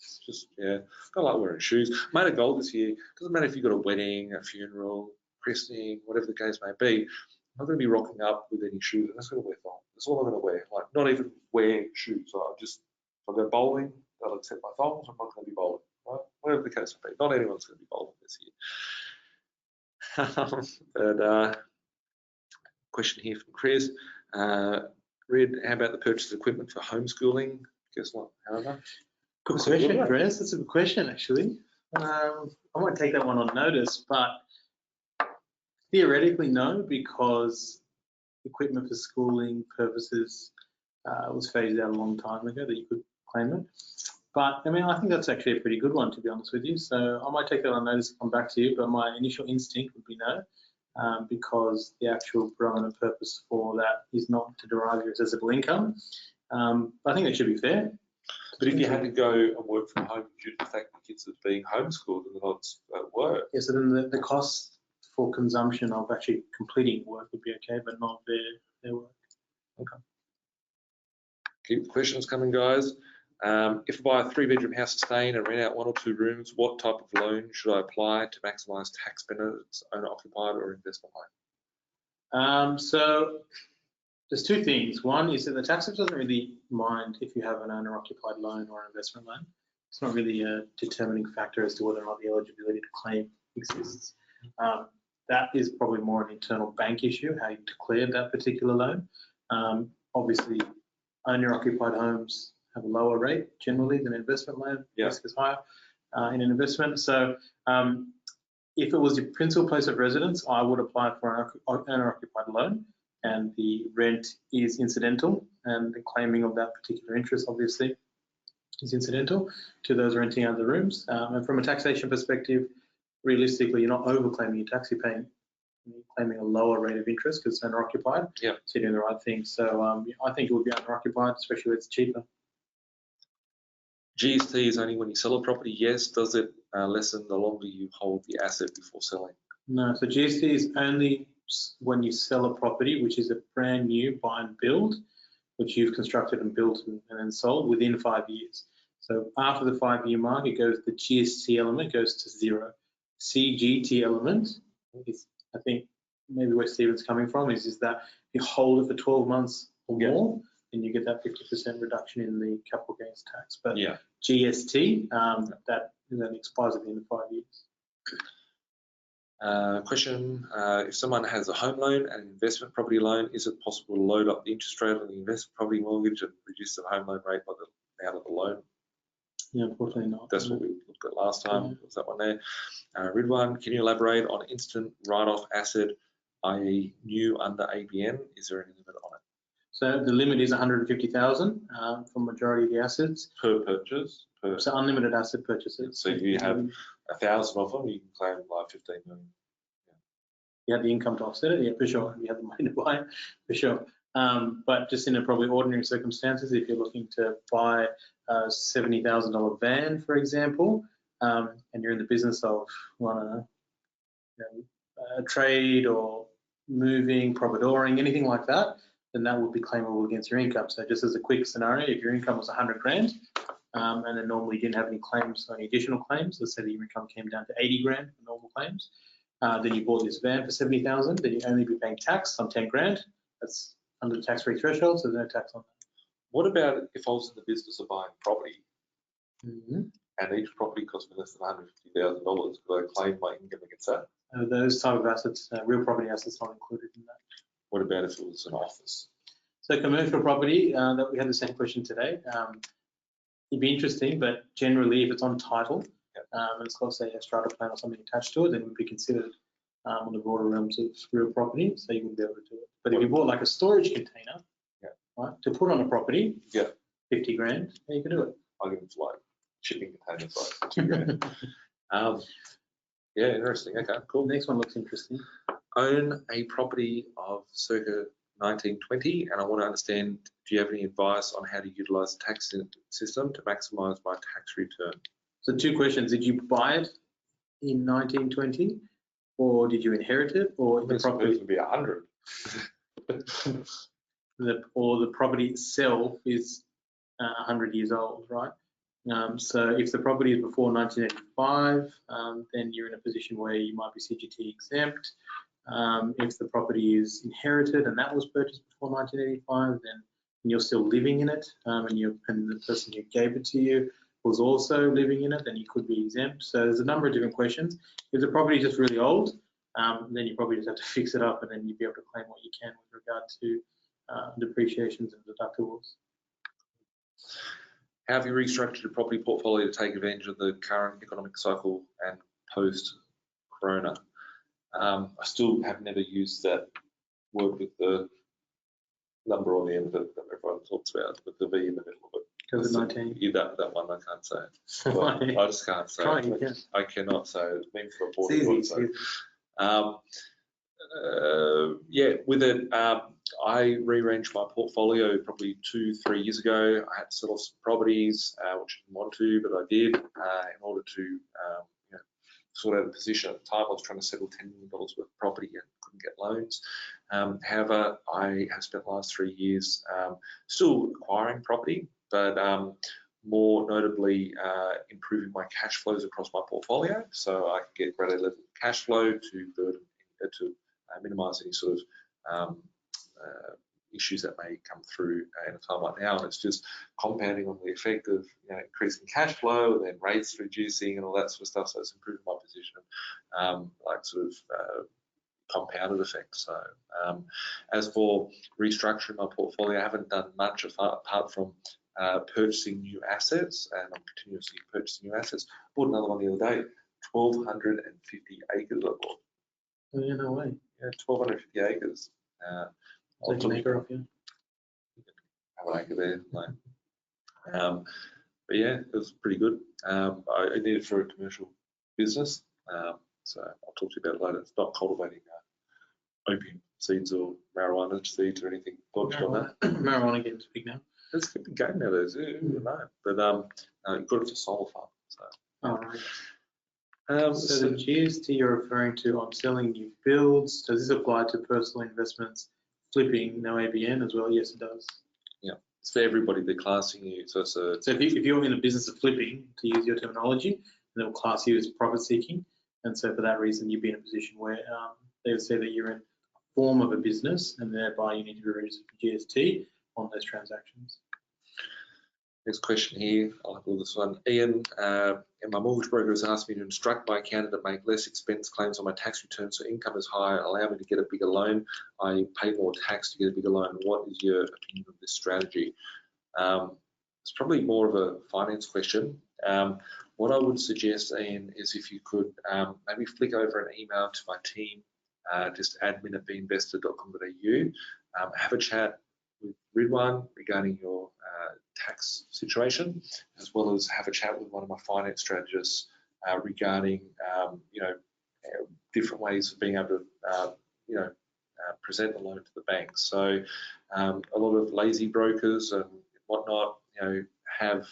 it's just I like wearing shoes. Made a goal this year. Doesn't matter if you've got a wedding, a funeral, christening, whatever the case may be. I'm not going to be rocking up with any shoes. I'm just going to wear thongs. That's all I'm going to wear. Like, not even wear shoes. If I go bowling, they'll accept my thongs. I'm not going to be bowling. Right? Whatever the case may be. Not anyone's going to be bowling this year. But question here from Chris. Red, how about the purchase of equipment for homeschooling? Guess what? However. Good question, Chris. That's a good question, actually. I might take that one on notice, but theoretically, no, because equipment for schooling purposes was phased out a long time ago that you could claim it. But I mean, I think that's actually a pretty good one, to be honest with you. So I might take that on notice and come back to you, but my initial instinct would be no, because the actual predominant purpose for that is not to derive your assessable income. But I think that should be fair. But if you had to go and work from home due to the fact that kids are being homeschooled and they're not at work. Yeah, so then the cost for consumption of actually completing work would be okay, but not their work. Okay. Keep the questions coming, guys. If I buy a 3-bedroom house to stay in and rent out 1 or 2 rooms, what type of loan should I apply to maximise tax benefits, owner-occupied or investment loan? So there's 2 things. One is that the tax office doesn't really mind if you have an owner-occupied loan or an investment loan. It's not really a determining factor as to whether or not the eligibility to claim exists. That is probably more an internal bank issue, how you declared that particular loan. Obviously, owner-occupied homes have a lower rate generally than investment loan. Risk is higher in an investment. So if it was your principal place of residence, I would apply for an owner-occupied loan, and the rent is incidental, and the claiming of that particular interest obviously is incidental to those renting out the rooms. And from a taxation perspective, realistically, you're not overclaiming your tax, you're claiming a lower rate of interest because it's owner-occupied. Yeah. So you're doing the right thing. So I think it would be owner-occupied, especially if it's cheaper. GST is only when you sell a property, yes. Does it lessen the longer you hold the asset before selling? No, so GST is only when you sell a property, which is a brand new buy and build, which you've constructed and built and then sold within 5 years. So after the 5-year mark, the GST element goes to 0. CGT element is, I think, maybe where Stephen's coming from, is that if you hold it for 12 months or more, then you get that 50% reduction in the capital gains tax. But GST, that then expires at the end of 5 years. Question, if someone has a home loan and an investment property loan, is it possible to load up the interest rate on the investment property mortgage and reduce the home loan rate by the amount of the loan? Yeah, unfortunately not. That's what we looked at last time. Was that one there? Ridwan, can you elaborate on instant write-off asset, i.e. new under ABN? Is there any limit on it? So the limit is 150,000 for majority of the assets. Per purchase? So unlimited asset purchases. So if you have 1,000 of them, you can claim like 15 million. You have the income to offset it, yeah, for sure. You have the money to buy it, for sure. But just in a probably ordinary circumstances, if you're looking to buy a $70,000 van, for example, and you're in the business of, a trade or moving, providoring, anything like that, then that would be claimable against your income. So just as a quick scenario, if your income was 100 grand, and then normally you didn't have any claims, any additional claims, let's say that your income came down to 80 grand for normal claims, then you bought this van for 70,000, then you only be paying tax on 10 grand. That's under the tax-free threshold, so there's no tax on that. What about if I was in the business of buying property Mhm. and each property cost me less than $150,000, could I claim my income against that? Those type of assets, real property assets, not included in that. What about if it was an office? So commercial property, that we had the same question today. It'd be interesting, but generally, if it's on title, and it's got, say, a strata plan or something attached to it, then it would be considered on the broader realms of real property, so you wouldn't be able to do it. But if you bought like a storage container, right, to put on a property, 50 grand, you can do it. I think it's like shipping containers, like $2,000. Yeah, interesting. Okay, cool. The next one looks interesting. Own a property of circa 1920, and I want to understand, do you have any advice on how to utilize the tax system to maximize my tax return? So 2 questions. Did you buy it in 1920, or did you inherit it, or the property would be 100? Or the property itself is 100 years old, right? So if the property is before 1985, then you're in a position where you might be CGT exempt. If the property is inherited and that was purchased before 1985, then you're still living in it, and the person who gave it to you was also living in it, then you could be exempt. So there's a number of different questions. If the property is just really old, then you probably just have to fix it up, and then you'd be able to claim what you can with regard to depreciations and deductibles. How have you restructured your property portfolio to take advantage of the current economic cycle and post-corona? I still have never used that word with the number on the end of it that everyone talks about, with the V in the middle of it. COVID-19. Yeah, that one I can't say. Well, I just can't say it. I cannot say it. It's been for a board. It's easy. Yeah, with it, I rearranged my portfolio probably 2-3 years ago. I had to sell off some properties, which I didn't want to, but I did, in order to sort out the position. At the time, I was trying to settle $10 million worth of property and couldn't get loans. However, I have spent the last 3 years still acquiring property, but more notably improving my cash flows across my portfolio, so I can get greater level of cash flow to minimise any sort of issues that may come through in a time like now. And it's just compounding on the effect of increasing cash flow and then rates reducing and all that sort of stuff. So it's improving my position, like sort of compounded effect. So as for restructuring my portfolio, I haven't done much apart from purchasing new assets, and I'm continuously purchasing new assets. Bought another one the other day, 1,250 acres I bought. Oh, yeah, no way. Yeah, 1,250 acres. Take an acre off, yeah. Have an acre there. Like, but yeah, it was pretty good. I need it for a commercial business, so I'll talk to you about it later. It's not cultivating opium seeds or marijuana seeds or anything. Marijuana getting big now. It's a big game nowadays. No, but good for solar farm. So. Oh, right. So the GST you're referring to on selling new builds, does this apply to personal investments, flipping, no ABN as well? Yes, it does. Yeah, it's for everybody. They're classing you. So if you're in the business of flipping, to use your terminology, they'll class you as profit seeking, and so for that reason, you'd be in a position where they would say that you're in a form of a business, and thereby you need to be registered for GST on those transactions. Next question here, I'll have a look at this one. Ian, and my mortgage broker has asked me to instruct my accountant to make less expense claims on my tax return so income is higher, allow me to get a bigger loan. I pay more tax to get a bigger loan. What is your opinion of this strategy? It's probably more of a finance question. What I would suggest, Ian, is if you could maybe flick over an email to my team, just admin@beinvestor.com.au, have a chat with Ridwan regarding your tax situation, as well as have a chat with one of my finance strategists regarding different ways of being able to present the loan to the bank. So a lot of lazy brokers and whatnot have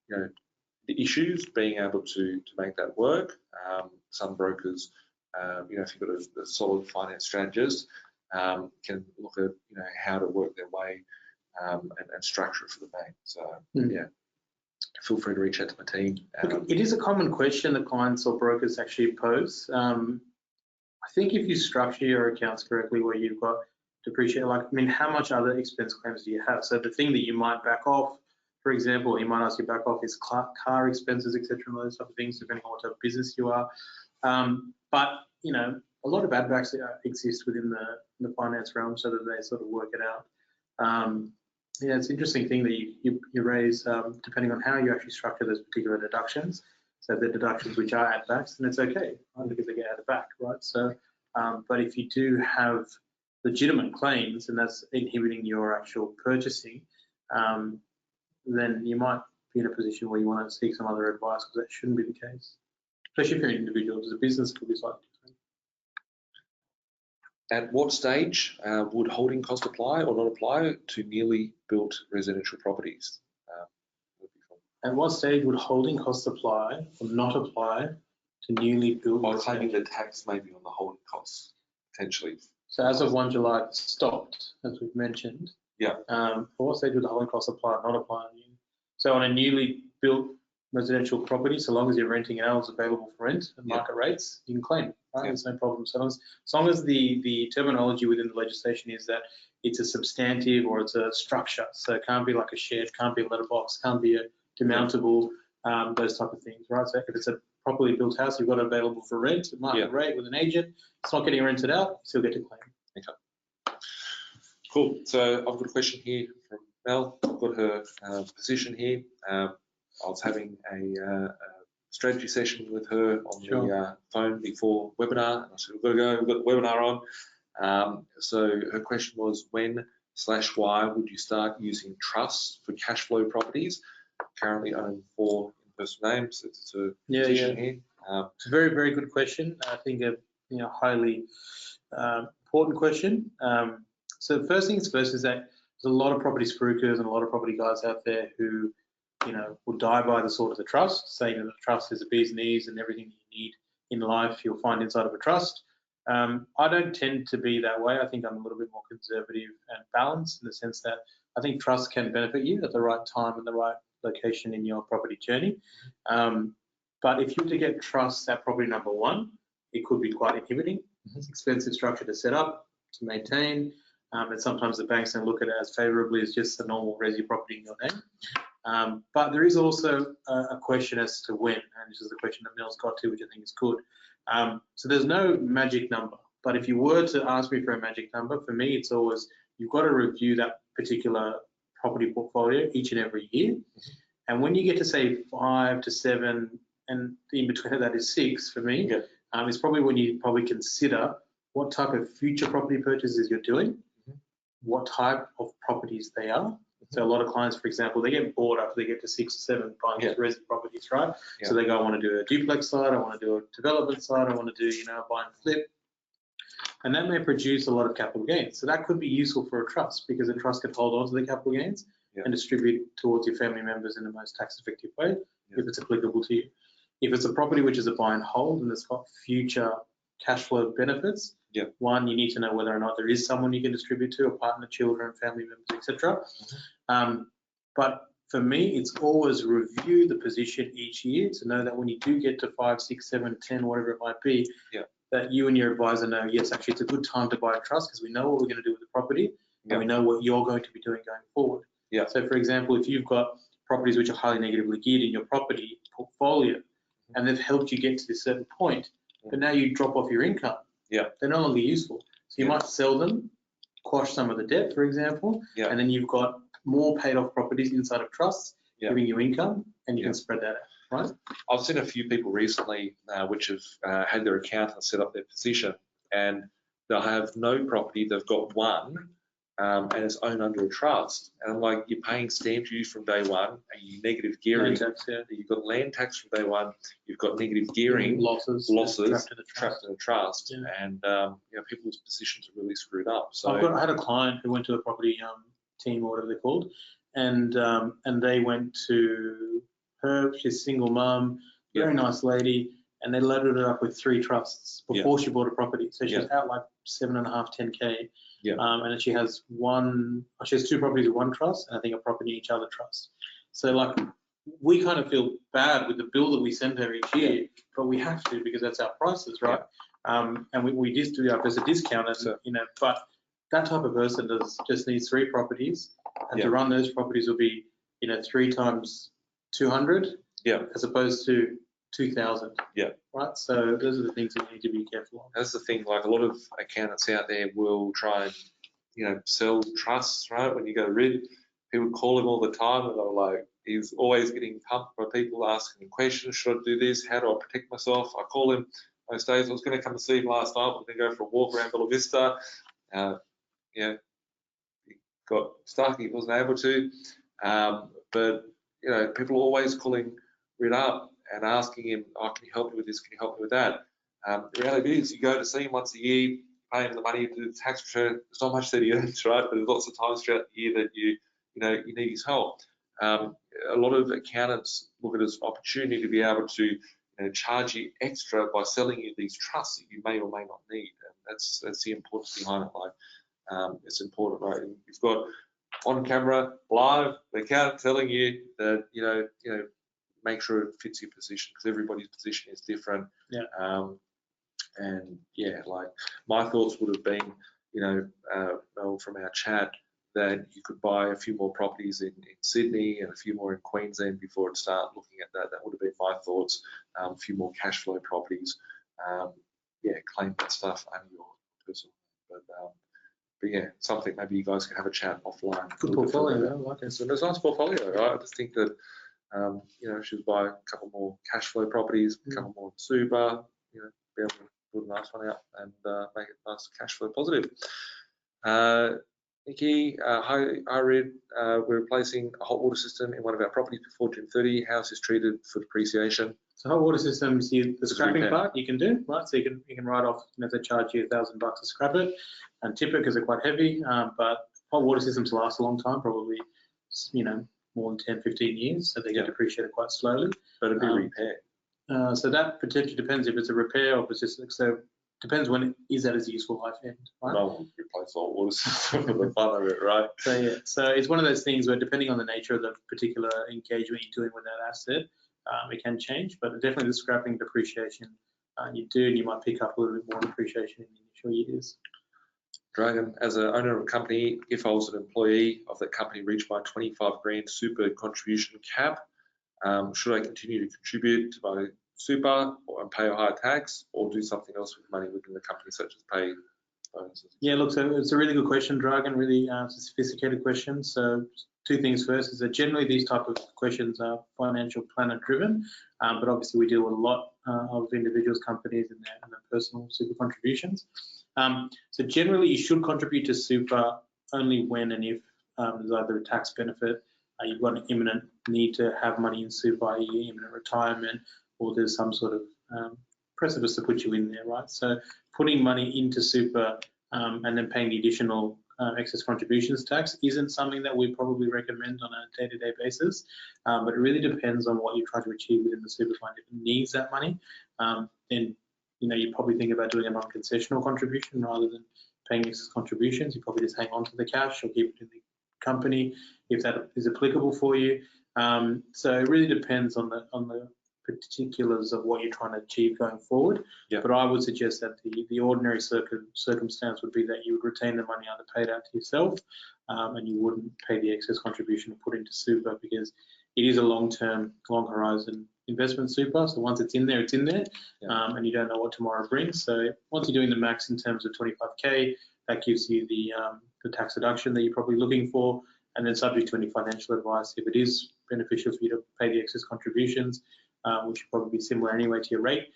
the issues being able to make that work. Some brokers, if you've got a solid finance strategist, can look at how to work their way and structure it for the bank. So yeah, feel free to reach out to my team. Look, it is a common question that clients or brokers actually pose. I think if you structure your accounts correctly, where you've got depreciation, how much other expense claims do you have? So the thing that you might back off for example, he might ask you back off his car expenses, etc., and those type of things, depending on what type of business you are. But you know, a lot of bad backs exist within the finance realm, so that they sort of work it out. Yeah, it's an interesting thing that you raise, depending on how you actually structure those particular deductions. So the deductions which are add backs, then it's okay, right, because they get added back, right? So, but if you do have legitimate claims and that's inhibiting your actual purchasing, then you might be in a position where you want to seek some other advice, because that shouldn't be the case, especially if you're an individual. As a business, it could be slightly different. At what stage would holding cost apply or not apply to newly built residential properties? At what stage would holding costs apply or not apply to newly built? By claiming the tax maybe on the holding costs, potentially. So as of 1 July, it stopped, as we've mentioned. Yeah. For what stage would the holding costs apply or not apply? So on a newly built residential property, so long as you're renting it out, it's available for rent at market rates, you can claim, right? There's no problem. So as long as the terminology within the legislation is that it's a substantive or it's a structure, so it can't be like a shed, can't be a letterbox, can't be a demountable, those type of things, right? So if it's a properly built house, you've got it available for rent at market rate with an agent, it's not getting rented out, you still get to claim. Okay. Cool. So I've got a question here from Mel. I've got her position here. I was having a strategy session with her on the phone before webinar. And I said, we've got to go, we've got the webinar on. So her question was, when/why would you start using trusts for cash flow properties? Currently own 4 in-person names. It's a position here. It's a very, very good question. I think a highly important question. So the first things first is that there's a lot of property spruikers and a lot of property guys out there who, will die by the sword of the trust, saying that the trust is the bee's knees and everything you need in life you'll find inside of a trust. I don't tend to be that way. I think I'm a little bit more conservative and balanced in the sense that I think trusts can benefit you at the right time and the right location in your property journey. But if you were to get trusts at property number 1, it could be quite inhibiting. It's an expensive structure to set up, to maintain, and sometimes the banks don't look at it as favorably as just a normal resi property in your name. But there is also a question as to when, and this is the question that Mel's got to, which I think is good. So there's no magic number, but if you were to ask me for a magic number, for me it's always, you've got to review that particular property portfolio each and every year. And when you get to say 5 to 7, and in between that is 6 for me, it's probably when you probably consider what type of future property purchases you're doing, what type of properties they are. So a lot of clients, for example, they get bored after they get to 6 or 7 buying these resi properties, right? So they go, I want to do a duplex side, I want to do a development side, I want to do, buy and flip. And that may produce a lot of capital gains. So that could be useful for a trust, because a trust can hold on to the capital gains and distribute towards your family members in the most tax effective way, if it's applicable to you. If it's a property which is a buy and hold and it's got future cash flow benefits, one, you need to know whether or not there is someone you can distribute to, a partner, children, family members, etc. But for me, it's always review the position each year to know that when you do get to 5, 6, 7, 10, whatever it might be, that you and your advisor know, yes, actually it's a good time to buy a trust because we know what we're going to do with the property and we know what you're going to be doing going forward. So for example, if you've got properties which are highly negatively geared in your property portfolio and they've helped you get to this certain point, but now you drop off your income, they're no longer useful. So you might sell them, quash some of the debt, for example, and then you've got more paid off properties inside of trusts giving you income, and you can spread that out, right? I've seen a few people recently which have had their accountant set up their position, and they'll have no property, they've got one, and it's owned under a trust. And I'm like, you're paying stamp duty from day one, and you negative gearing. Tax, You've got land tax from day one, you've got negative gearing, losses trapped in a trust, and people's positions are really screwed up. So I had a client who went to a property team or whatever they're called, and they went to her, she's a single mum, very nice lady, and they loaded it up with 3 trusts before she bought a property. So she was out like 7.5, 10K. And then she has 2 properties with 1 trust, and I think a property in each other trust. So like, we kind of feel bad with the bill that we send her each year, but we have to because that's our prices, right? And we just do our best to discount it, but that type of person just needs 3 properties, and to run those properties will be 3 times 200, Yeah. as opposed to 2,000. Yeah. Right. So those are the things that you need to be careful of. That's the thing. Like a lot of accountants out there will try and sell trusts. Right. When you go read, people call him all the time, and they're like, he's always getting pumped by people asking him questions. Should I do this? How do I protect myself? I call him most days. I was going to come and see him last night. We're going to go for a walk around Bella Vista. He got stuck. He wasn't able to. But people are always calling Red up and asking him, "Oh, can you help me with this? Can you help me with that?" The reality is, you go to see him once a year, pay him the money to do the tax return. There's not much that he earns, right? But there's lots of times throughout the year that you need his help. A lot of accountants look at it as an opportunity to be able to charge you extra by selling you these trusts that you may or may not need. And that's the importance behind it. Like, it's important, right? You've got on camera, live, the accountant telling you that make sure it fits your position, because everybody's position is different. Yeah. And yeah, like my thoughts would have been, Mel, from our chat, that you could buy a few more properties in Sydney and a few more in Queensland before it start looking at that. That would have been my thoughts. A few more cash flow properties. Claim that stuff under your personal. But yeah, something maybe you guys can have a chat offline. Good portfolio, like it's a nice portfolio, right? I just think that should buy a couple more cash flow properties, a couple more super, be able to build a nice one out and make it nice cash flow positive. Nikki, hi Red, we're replacing a hot water system in one of our properties before June 30. How is this treated for depreciation? So hot water systems, the scrapping part you can do, right? So you can write off, if they charge you $1,000 to scrap it and tip it because they're quite heavy. But hot water systems last a long time, probably, more than 10, 15 years. So they get depreciated quite slowly. But it'd be repaired. So that potentially depends if it's a repair or if it's just, so depends when it is at its useful life end. Right? No one replace hot water system for the fun of it, right? So it's one of those things where, depending on the nature of the particular engagement you're doing with that asset, it can change, but definitely the scrapping depreciation you might pick up a little bit more depreciation in the initial years. Dragon, as an owner of a company, if I was an employee of that company, reached my 25 grand super contribution cap, should I continue to contribute to my super and pay a higher tax, or do something else with money within the company, such as pay bonuses? Yeah, look, so it's a really good question, Dragon, really sophisticated question. So 2 things. First is that generally these type of questions are financial planner driven, but obviously we deal with a lot of individuals, companies and their personal super contributions. So generally you should contribute to super only when and if there's either a tax benefit, you've got an imminent need to have money in super, i.e. imminent retirement, or there's some sort of precipice to put you in there, right? So putting money into super and then paying the additional excess contributions tax isn't something that we probably recommend on a day-to-day basis, but it really depends on what you're trying to achieve within the super fund. If it needs that money, then you probably think about doing a non-concessional contribution rather than paying excess contributions. You probably just hang on to the cash or keep it in the company if that is applicable for you. So it really depends on the particulars of what you're trying to achieve going forward. But I would suggest that the ordinary circumstance would be that you would retain the money either paid out to yourself, and you wouldn't pay the excess contribution put into super, because it is a long-term, long horizon investment super. So once it's in there, it's in there, and you don't know what tomorrow brings. So once you're doing the max in terms of 25K, that gives you the tax deduction that you're probably looking for, and then subject to any financial advice, if it is beneficial for you to pay the excess contributions, which would probably be similar anyway to your rate,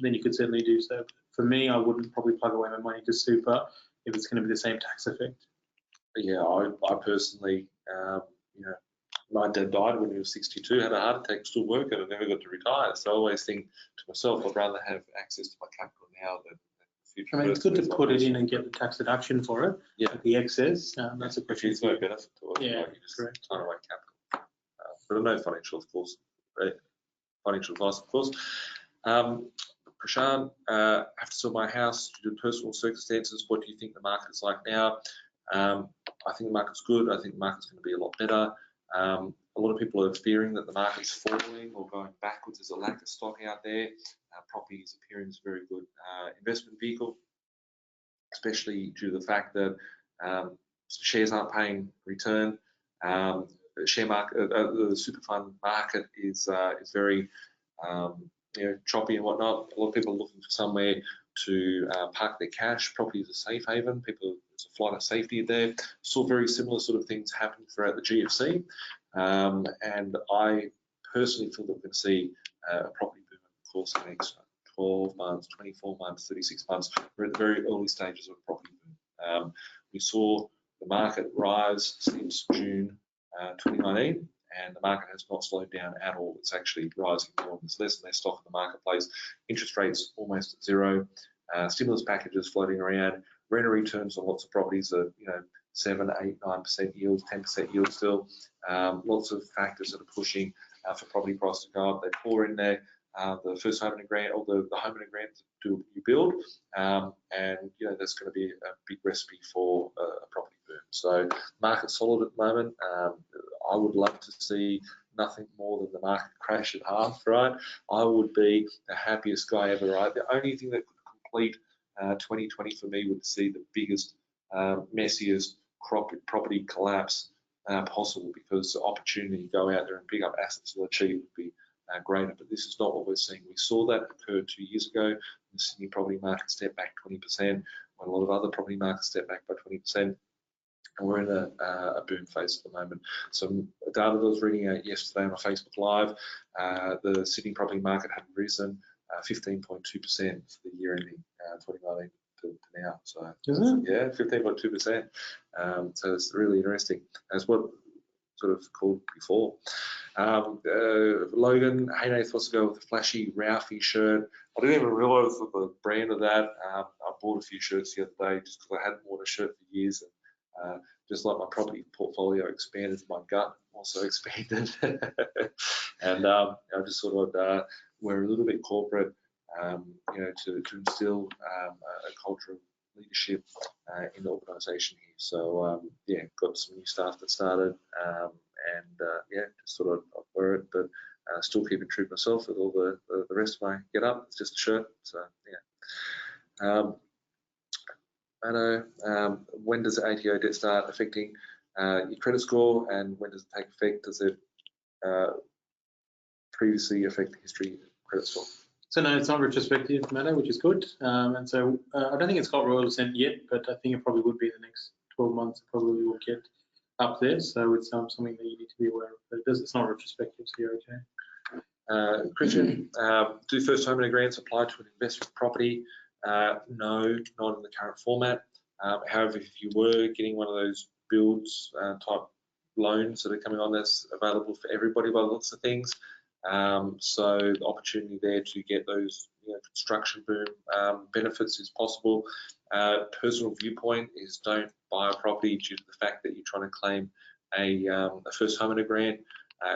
then you could certainly do so. For me, I wouldn't probably plug away my money to super if it's going to be the same tax effect. Yeah, I personally, my dad died when he was 62, had a heart attack, still working, and never got to retire. So I always think to myself, I'd rather have access to my capital now than future. I mean, it's good to put it in and get the tax deduction for it. Yeah. The excess, that's a question. There's no benefit to it. Yeah, like you just correct. turn away capital. But no financial, of course. Right? Financial advice, of course. Prashant, I have to sell my house due to personal circumstances. What do you think the market is like now? I think the market's good. I think the market's going to be a lot better. A lot of people are fearing that the market's falling or going backwards. There's a lack of stock out there. Property is appearing as a very good investment vehicle, especially due to the fact that shares aren't paying return. share market, the super fund market is very choppy and whatnot. A lot of people are looking for somewhere to park their cash. Property is a safe haven. There's a flight of safety there. Saw very similar sort of things happen throughout the GFC, and I personally feel that we're going to see a property boom over the course of the next 12 months, 24 months, 36 months. We're at the very early stages of a property boom. We saw the market rise since June 2019. And the market has not slowed down at all. It's actually rising more. There's less and less stock in the marketplace. Interest rates almost at zero. Stimulus packages floating around. Rent returns on lots of properties are 7, 8, 9% yields, 10% yield still. Lots of factors that are pushing for property price to go up. They pour in there the first home in a grant or the home in a grant to you build, and that's going to be a big recipe for a property boom. So market's solid at the moment. I would love to see nothing more than the market crash at half, right? I would be the happiest guy ever, right? The only thing that could complete 2020 for me would see the biggest, messiest property collapse possible, because the opportunity to go out there and pick up assets to achieve would be greater. But this is not what we're seeing. We saw that occur 2 years ago. The Sydney property market stepped back 20%, when a lot of other property markets stepped back by 20%. And we're in a boom phase at the moment. Some data that I was reading out yesterday on a Facebook Live, the Sydney property market had risen 15.2% for the year ending 2019 to now. So yeah, 15.2%. So it's really interesting. That's what sort of called before. Logan Haynath wants to go with a flashy Ralphie shirt. I didn't even realise the brand of that. I bought a few shirts the other day just because I hadn't worn a shirt for years. And, just like my property portfolio expanded, my gut also expanded. And I just thought I'd wear a little bit corporate, to instill a culture of leadership in the organisation here. So got some new staff that started, just thought I'd wear it, but still keeping true to myself with all the rest of my get up. It's just a shirt. So yeah. I know, when does the ATO debt start affecting your credit score, and when does it take effect? Does it previously affect the history of credit score? So no, it's not retrospective matter, which is good. And so I don't think it's got royal assent yet, but I think it probably would be in the next 12 months. It probably will get up there. So it's something that you need to be aware of. But it's not retrospective, so you're okay. Christian, do first home grants apply to an investment property? No, not in the current format. However, if you were getting one of those builds type loans that are coming on, that's available for everybody by the looks of things. So the opportunity there to get those construction boom benefits is possible. Personal viewpoint is don't buy a property due to the fact that you're trying to claim a first home grant.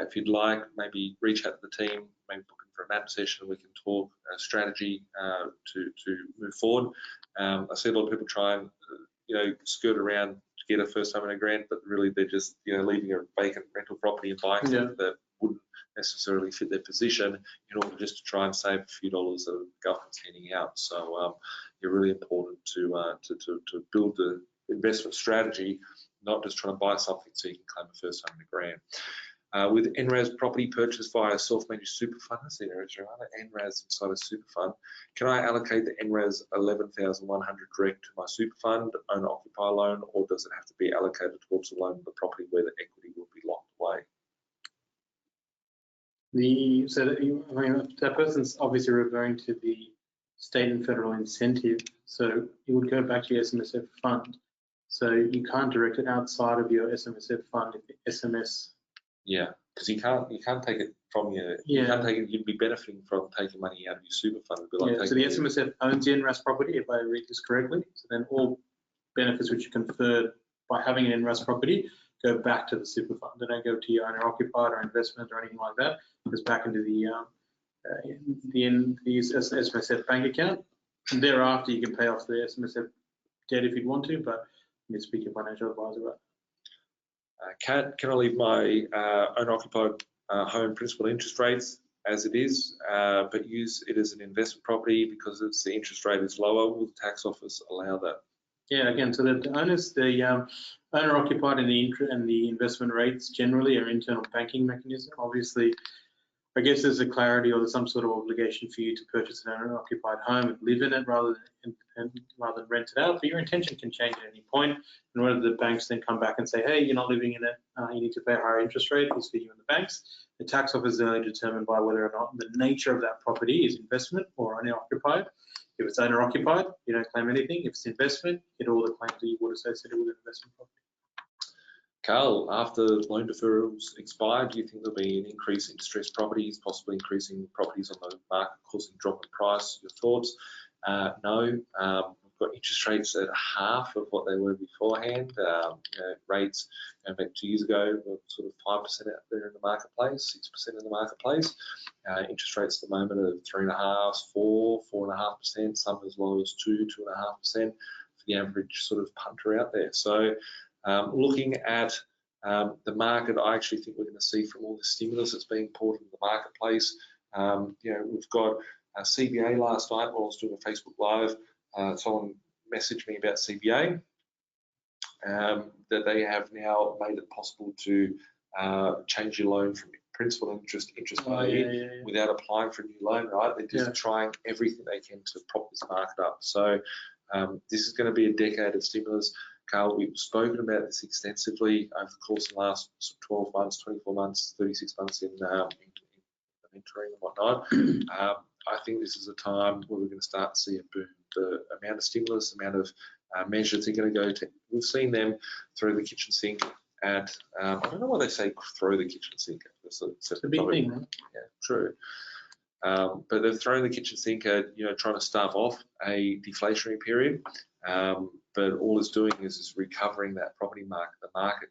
If you'd like, maybe reach out to the team, maybe book in for a map session. We can talk strategy to move forward. I see a lot of people try and skirt around to get a first home grant, but really they're just leaving a vacant rental property and buying something that wouldn't necessarily fit their position in order just to try and save a few dollars that the government's handing out. So it's really important to build the investment strategy, not just trying to buy something so you can claim a first home grant. With NRAS property purchased via self-managed super fund, I see there is NRAS inside a super fund. Can I allocate the NRAS 11,100 direct to my super fund, owner-occupier loan, or does it have to be allocated towards the loan of the property where the equity will be locked away? That person's obviously referring to the state and federal incentive. So you would go back to your SMSF fund. So you can't direct it outside of your SMSF fund if the SMS. Yeah, because you can't take it from your. You can't take it. You'd be benefiting from taking money out of your super fund. So the SMSF owns the NRAS property, if I read this correctly. So then all benefits which are conferred by having an NRAS property go back to the super fund. They don't go to your owner occupied or investment or anything like that. It goes back into the SMSF bank account. And thereafter, you can pay off the SMSF debt if you'd want to, but you need to speak to your financial advisor about it. Can I leave my owner-occupied home principal interest rates as it is, but use it as an investment property because the interest rate is lower? Will the tax office allow that? Yeah, again, so the owners, the owner occupied and the investment rates generally are internal banking mechanism. Obviously, I guess there's a clarity or there's some sort of obligation for you to purchase an owner occupied home and live in it rather than rent it out. But your intention can change at any point, and whether the banks then come back and say, hey, you're not living in it, you need to pay a higher interest rate, is for you and the banks. The tax office is only determined by whether or not the nature of that property is investment or owner occupied. If it's owner occupied, you don't claim anything. If it's investment, you get all the claims that you would associate with an investment property. Carl, after loan deferrals expire, do you think there'll be an increase in distressed properties, possibly increasing properties on the market, causing a drop in price? Your thoughts? No. We've got interest rates at half of what they were beforehand. Rates back 2 years ago were sort of 5% out there in the marketplace, 6% in the marketplace. Interest rates at the moment are 3.5%, 4.5%, some as low as 2.5% for the average sort of punter out there. So looking at the market, I actually think we're going to see from all the stimulus that's being poured into the marketplace. We've got CBA last night while I was doing a Facebook Live. Someone messaged me about CBA, that they have now made it possible to change your loan from principal interest only without applying for a new loan, right? They're just trying everything they can to prop this market up. So this is going to be a decade of stimulus. Carl, we've spoken about this extensively over the course of the last 12 months, 24 months, 36 months in mentoring and whatnot. I think this is a time where we're going to start to see a boom. The amount of stimulus, the amount of measures are going to go to, we've seen them throw the kitchen sink at, I don't know why they say throw the kitchen sink at. It's a big thing, right? Yeah, true. But they've thrown the kitchen sink at, trying to stave off a deflationary period. But all it's doing is recovering that property market. The market,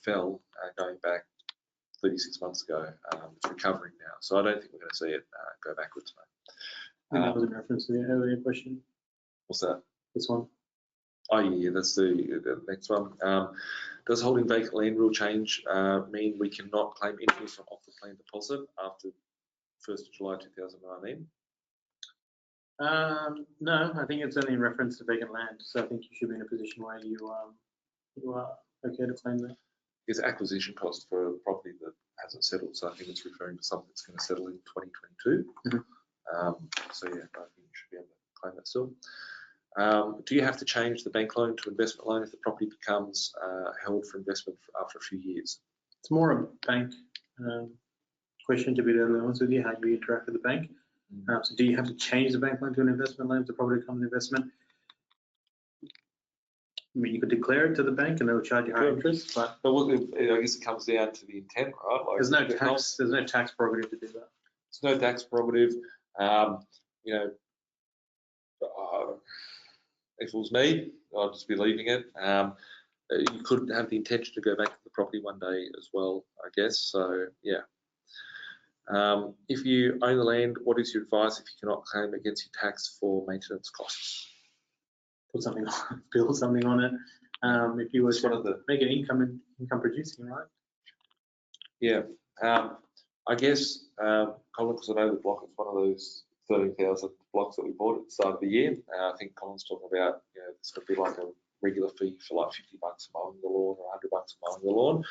fell going back 36 months ago. It's recovering now. So I don't think we're going to see it go backwards, mate. That was in reference to the earlier question. What's that? This one. Oh, yeah, that's the next one. Does holding vacant land rule change mean we cannot claim interest off the plan deposit after 1st of July 2019? No, I think it's only in reference to vacant land. So I think you should be in a position where you are okay to claim that. It's acquisition cost for a property that hasn't settled. So I think it's referring to something that's going to settle in 2022. So yeah, I think you should be able to claim that still. Do you have to change the bank loan to investment loan if the property becomes held for investment after a few years? It's more a bank question, to be totally honest with you, how you interact with the bank. So do you have to change the bank loan to an investment loan if the property becomes an investment? I mean, you could declare it to the bank and they'll charge you higher interest, but I guess it comes down to the intent, right? Like, there's no tax prerogative to do that. There's no tax prerogative. If it was me, I'd just be leaving it. You could have the intention to go back to the property one day as well, I guess. So yeah. If you own the land, what is your advice if you cannot claim against your tax for maintenance costs? Put something on, build something on it. If you were to make it income producing, right? Yeah. I guess, Colin, because I know the block is one of those 13,000 blocks that we bought at the start of the year. I think Colin's talking about, it's going to be like a regular fee for like $50 mowing the lawn or $100 mowing the lawn.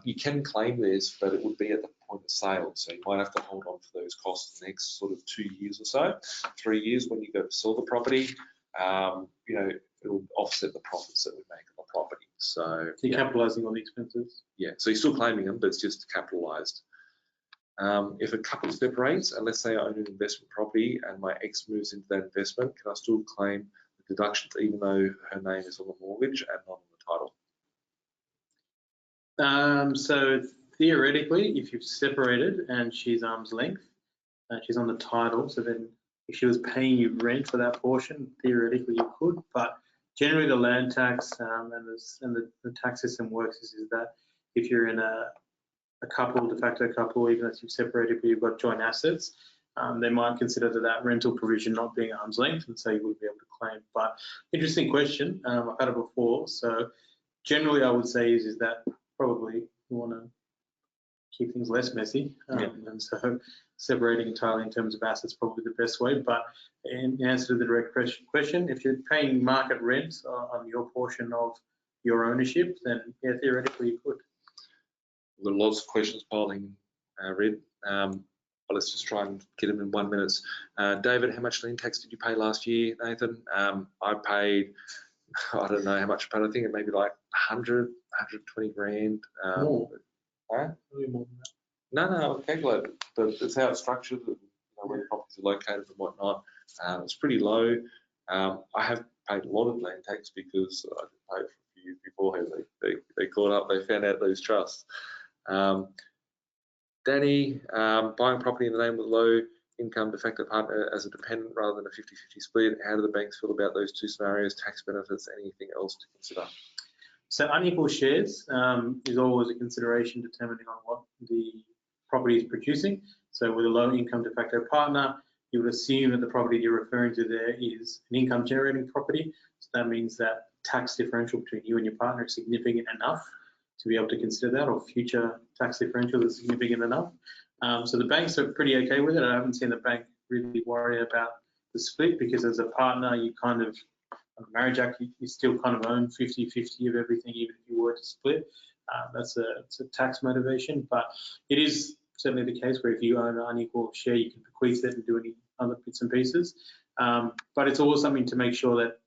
You can claim this, but it would be at the point of sale. So you might have to hold on for those costs the next sort of 2 years or so, 3 years when you go to sell the property. It'll offset the profits that we make on the property. So you're capitalising on the expenses. Yeah, so you're still claiming them, but it's just capitalised. If a couple separates, and let's say I own an investment property and my ex moves into that investment, can I still claim the deductions even though her name is on the mortgage and not on the title? So theoretically, if you've separated and she's arm's length, she's on the title, so then if she was paying you rent for that portion, theoretically you could, but generally the land tax and the tax system works is that if you're in a couple, de facto couple, even if you've separated but you've got joint assets, they might consider that rental provision not being arm's length, and so you wouldn't be able to claim. But interesting question, I've had it before. So generally I would say is that probably you want to keep things less messy. Yeah. And so separating entirely in terms of assets is probably the best way. But in answer to the direct question, if you're paying market rent on your portion of your ownership, then yeah, theoretically you could. We've got lots of questions piling, Red. But let's just try and get them in 1 minute. David, how much lien tax did you pay last year, Nathan? I paid, I don't know how much, but I think it may be like 100, 120 grand. More. Huh? Probably more than that. No, I'll calculate it, but it's how it's structured, where properties are located and whatnot. It's pretty low. I have paid a lot of land tax because I paid for a few years beforehand. They caught up, they found out those trusts. Danny, buying property in the name of a low income de facto partner as a dependent rather than a 50-50 split. How do the banks feel about those two scenarios, tax benefits, anything else to consider? So unequal shares is always a consideration depending on what the property is producing. So with a low income de facto partner, you would assume that the property you're referring to there is an income generating property. So that means that tax differential between you and your partner is significant enough to be able to consider that, or future tax differential is significant enough. So the banks are pretty okay with it. I haven't seen the bank really worry about the split, because as a partner, you kind of, on the Marriage Act, you still kind of own 50-50 of everything, even if you were to split. It's a tax motivation, but it is certainly the case where if you own an unequal share, you can bequeath it and do any other bits and pieces. But it's always something to make sure that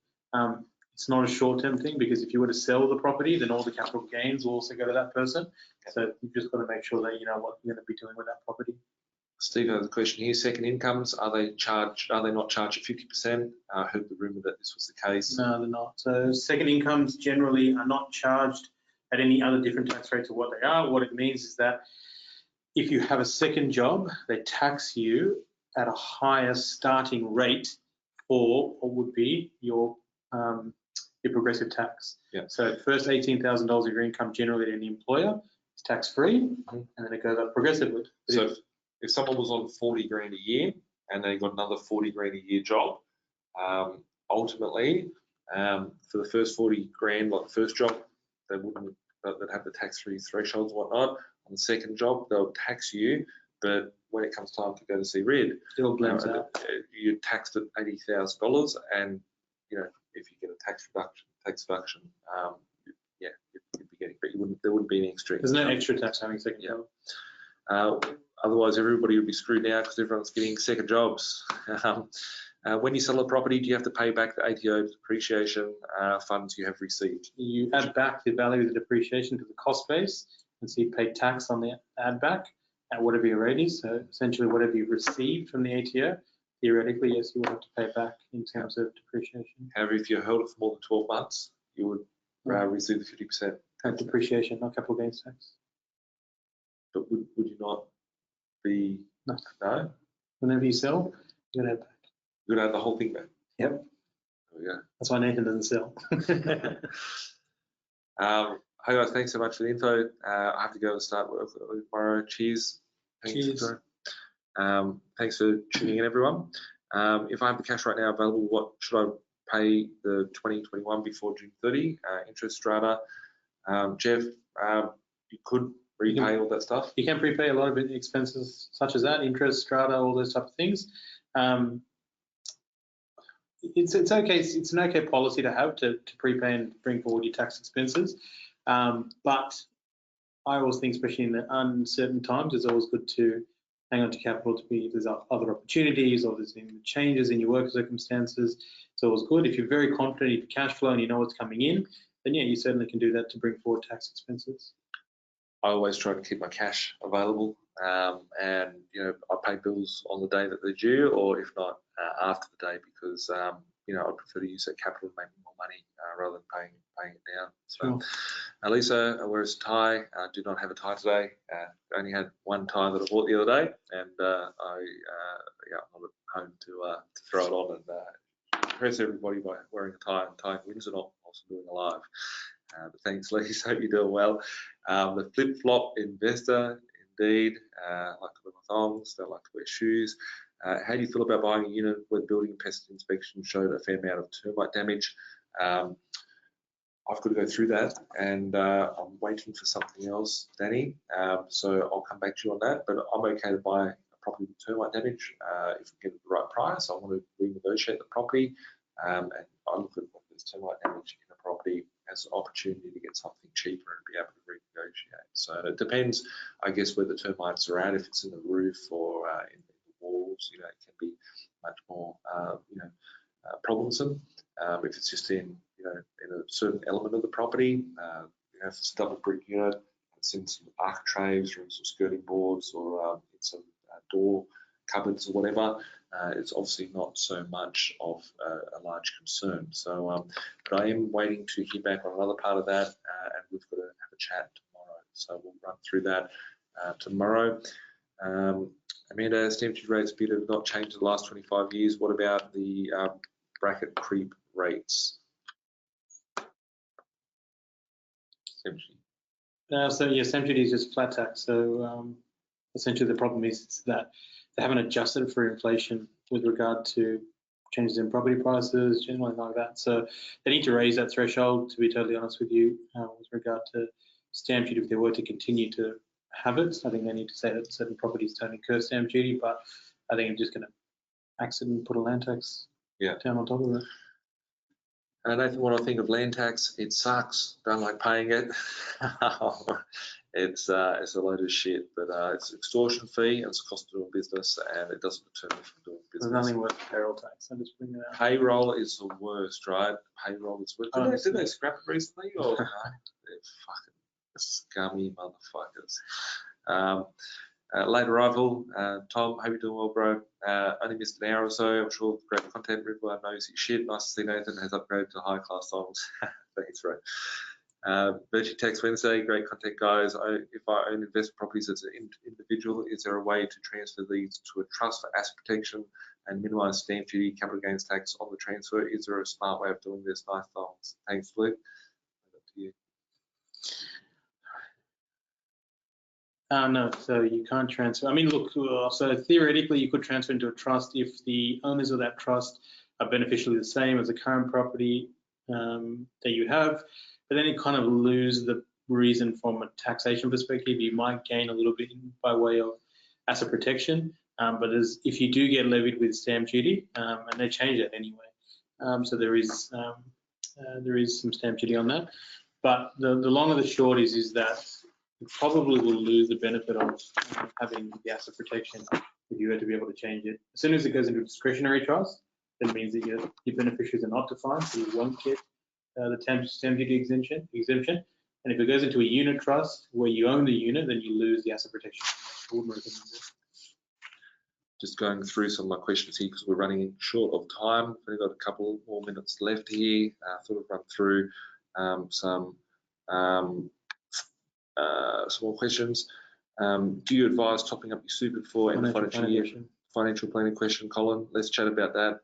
it's not a short-term thing, because if you were to sell the property, then all the capital gains will also go to that person. So you've just got to make sure that you know what you're going to be doing with that property. Steve has a question here. Second incomes, are they not charged at 50%? I heard the rumour that this was the case. No, they're not. So second incomes generally are not charged at any other different tax rates of what they are. What it means is that if you have a second job, they tax you at a higher starting rate for what would be your progressive tax. Yeah. So first $18,000 of your income generally in the employer is tax-free, and then it goes up progressively. So if someone was on 40 grand a year and they got another 40 grand a year job, ultimately for the first 40 grand, like the first job, they'd have the tax-free thresholds and whatnot. On the second job, they'll tax you, but when it comes time to go to see Red, it all blends out. You're taxed at $80,000, and if you get a tax deduction, yeah, you'd be getting, but there wouldn't be any extra. There's no extra tax having second job. Otherwise, everybody would be screwed now because everyone's getting second jobs. When you sell a property, do you have to pay back the ATO depreciation funds you have received? You add back the value of the depreciation to the cost base, and so you pay tax on the add back at whatever your rate is. So essentially, whatever you received from the ATO, theoretically, yes, you will have to pay back in terms of depreciation. However, if you held it for more than 12 months, you would receive the 50% depreciation, not capital gains tax. But would you not be? No. Whenever you sell, you're gonna add back. You're gonna add the whole thing back. Yep. There we go. That's why Nathan doesn't sell. Hi guys, thanks so much for the info. I have to go and start work tomorrow. Cheers. Cheers. Thanks for tuning in, everyone. If I have the cash right now available, what should I pay the 2021 before June 30? Interest strata. Jeff, you could prepay all that stuff. You can prepay a lot of expenses such as that, interest strata, all those type of things. It's okay. It's an okay policy to have to prepay and bring forward your tax expenses. But I always think, especially in the uncertain times, it's always good to hang on to capital if there's other opportunities or there's changes in your work circumstances. It's always good. If you're very confident in your cash flow and you know what's coming in, then yeah, you certainly can do that to bring forward tax expenses. I always try to keep my cash available, and I pay bills on the day that they're due, or if not, after the day, because I prefer to use that capital to make more money rather than paying it down. So, sure. Elisa wears a tie. I do not have a tie today. I only had one tie that I bought the other day, and I'm not at home to throw it on and impress everybody by wearing a tie and tying Windsor knot whilst I'm doing a live. But thanks, Lisa. Hope you're doing well. The flip-flop investor, indeed, like to wear my thongs, don't like to wear shoes. How do you feel about buying a unit where the building and pest inspection showed a fair amount of termite damage? I've got to go through that, and I'm waiting for something else, Danny. So I'll come back to you on that. But I'm okay to buy a property with termite damage if we get the right price. I want to renegotiate the property, and I look at what there's termite damage in a property as an opportunity to get something cheaper and be able to renegotiate. So it depends, I guess, where the termites are at. If it's in the roof or in the walls, it can be much more, troublesome. If it's just in a certain element of the property, if it's a double brick unit, it's in some architraves or in some skirting boards or in some door cupboards or whatever, it's obviously not so much of a large concern. So, but I am waiting to hear back on another part of that, and we've got to have a chat tomorrow. So we'll run through that tomorrow. Amanda, stamp duty rates appear to have not changed in the last 25 years. What about the bracket creep rates? Stamp duty. So yeah, stamp duty is just flat tax. So essentially the problem is that they haven't adjusted for inflation with regard to changes in property prices, generally like that. So they need to raise that threshold, to be totally honest with you, with regard to stamp duty if they were to continue to have it. I think they need to say that certain properties don't incur stamp duty, but I think I'm just going to axe it and put a land tax down on top of it. Nathan, what I think of land tax, it sucks. Don't like paying it. It's a load of shit, but it's an extortion fee and it's a cost of doing business, and it doesn't deter me from doing business. There's nothing worth payroll tax. I'm just bringing it out. Payroll is the worst, right? Payroll is worse. Did they scrap it recently? Or no? They're fucking scummy motherfuckers. Late arrival, Tom, hope you're doing well, bro. Only missed an hour or so. I'm sure great content. River knows his shit. Nice to see Nathan has upgraded to high class songs. Thanks, bro. Virtue Tax Wednesday, great content, guys. If I own investment properties as an individual, is there a way to transfer these to a trust for asset protection and minimise stamp duty, capital gains tax on the transfer? Is there a smart way of doing this? Nice thoughts. Thanks, Luke. Up to you. No, so you can't transfer. I mean, look, so theoretically you could transfer into a trust if the owners of that trust are beneficially the same as the current property that you have, but then you kind of lose the reason from a taxation perspective. You might gain a little bit by way of asset protection, but if you do get levied with stamp duty, and they change that anyway, so there is some stamp duty on that. But the long and the short is that you probably will lose the benefit of having the asset protection if you were to be able to change it. As soon as it goes into a discretionary trust, that means that your beneficiaries are not defined, so you won't get the stamp duty exemption. And if it goes into a unit trust where you own the unit, then you lose the asset protection. Just going through some of my questions here because we're running short of time. We've only got a couple more minutes left here. I thought I'd run through some more questions. Do you advise topping up your super before end of financial year? Financial planning question, Colin. Let's chat about that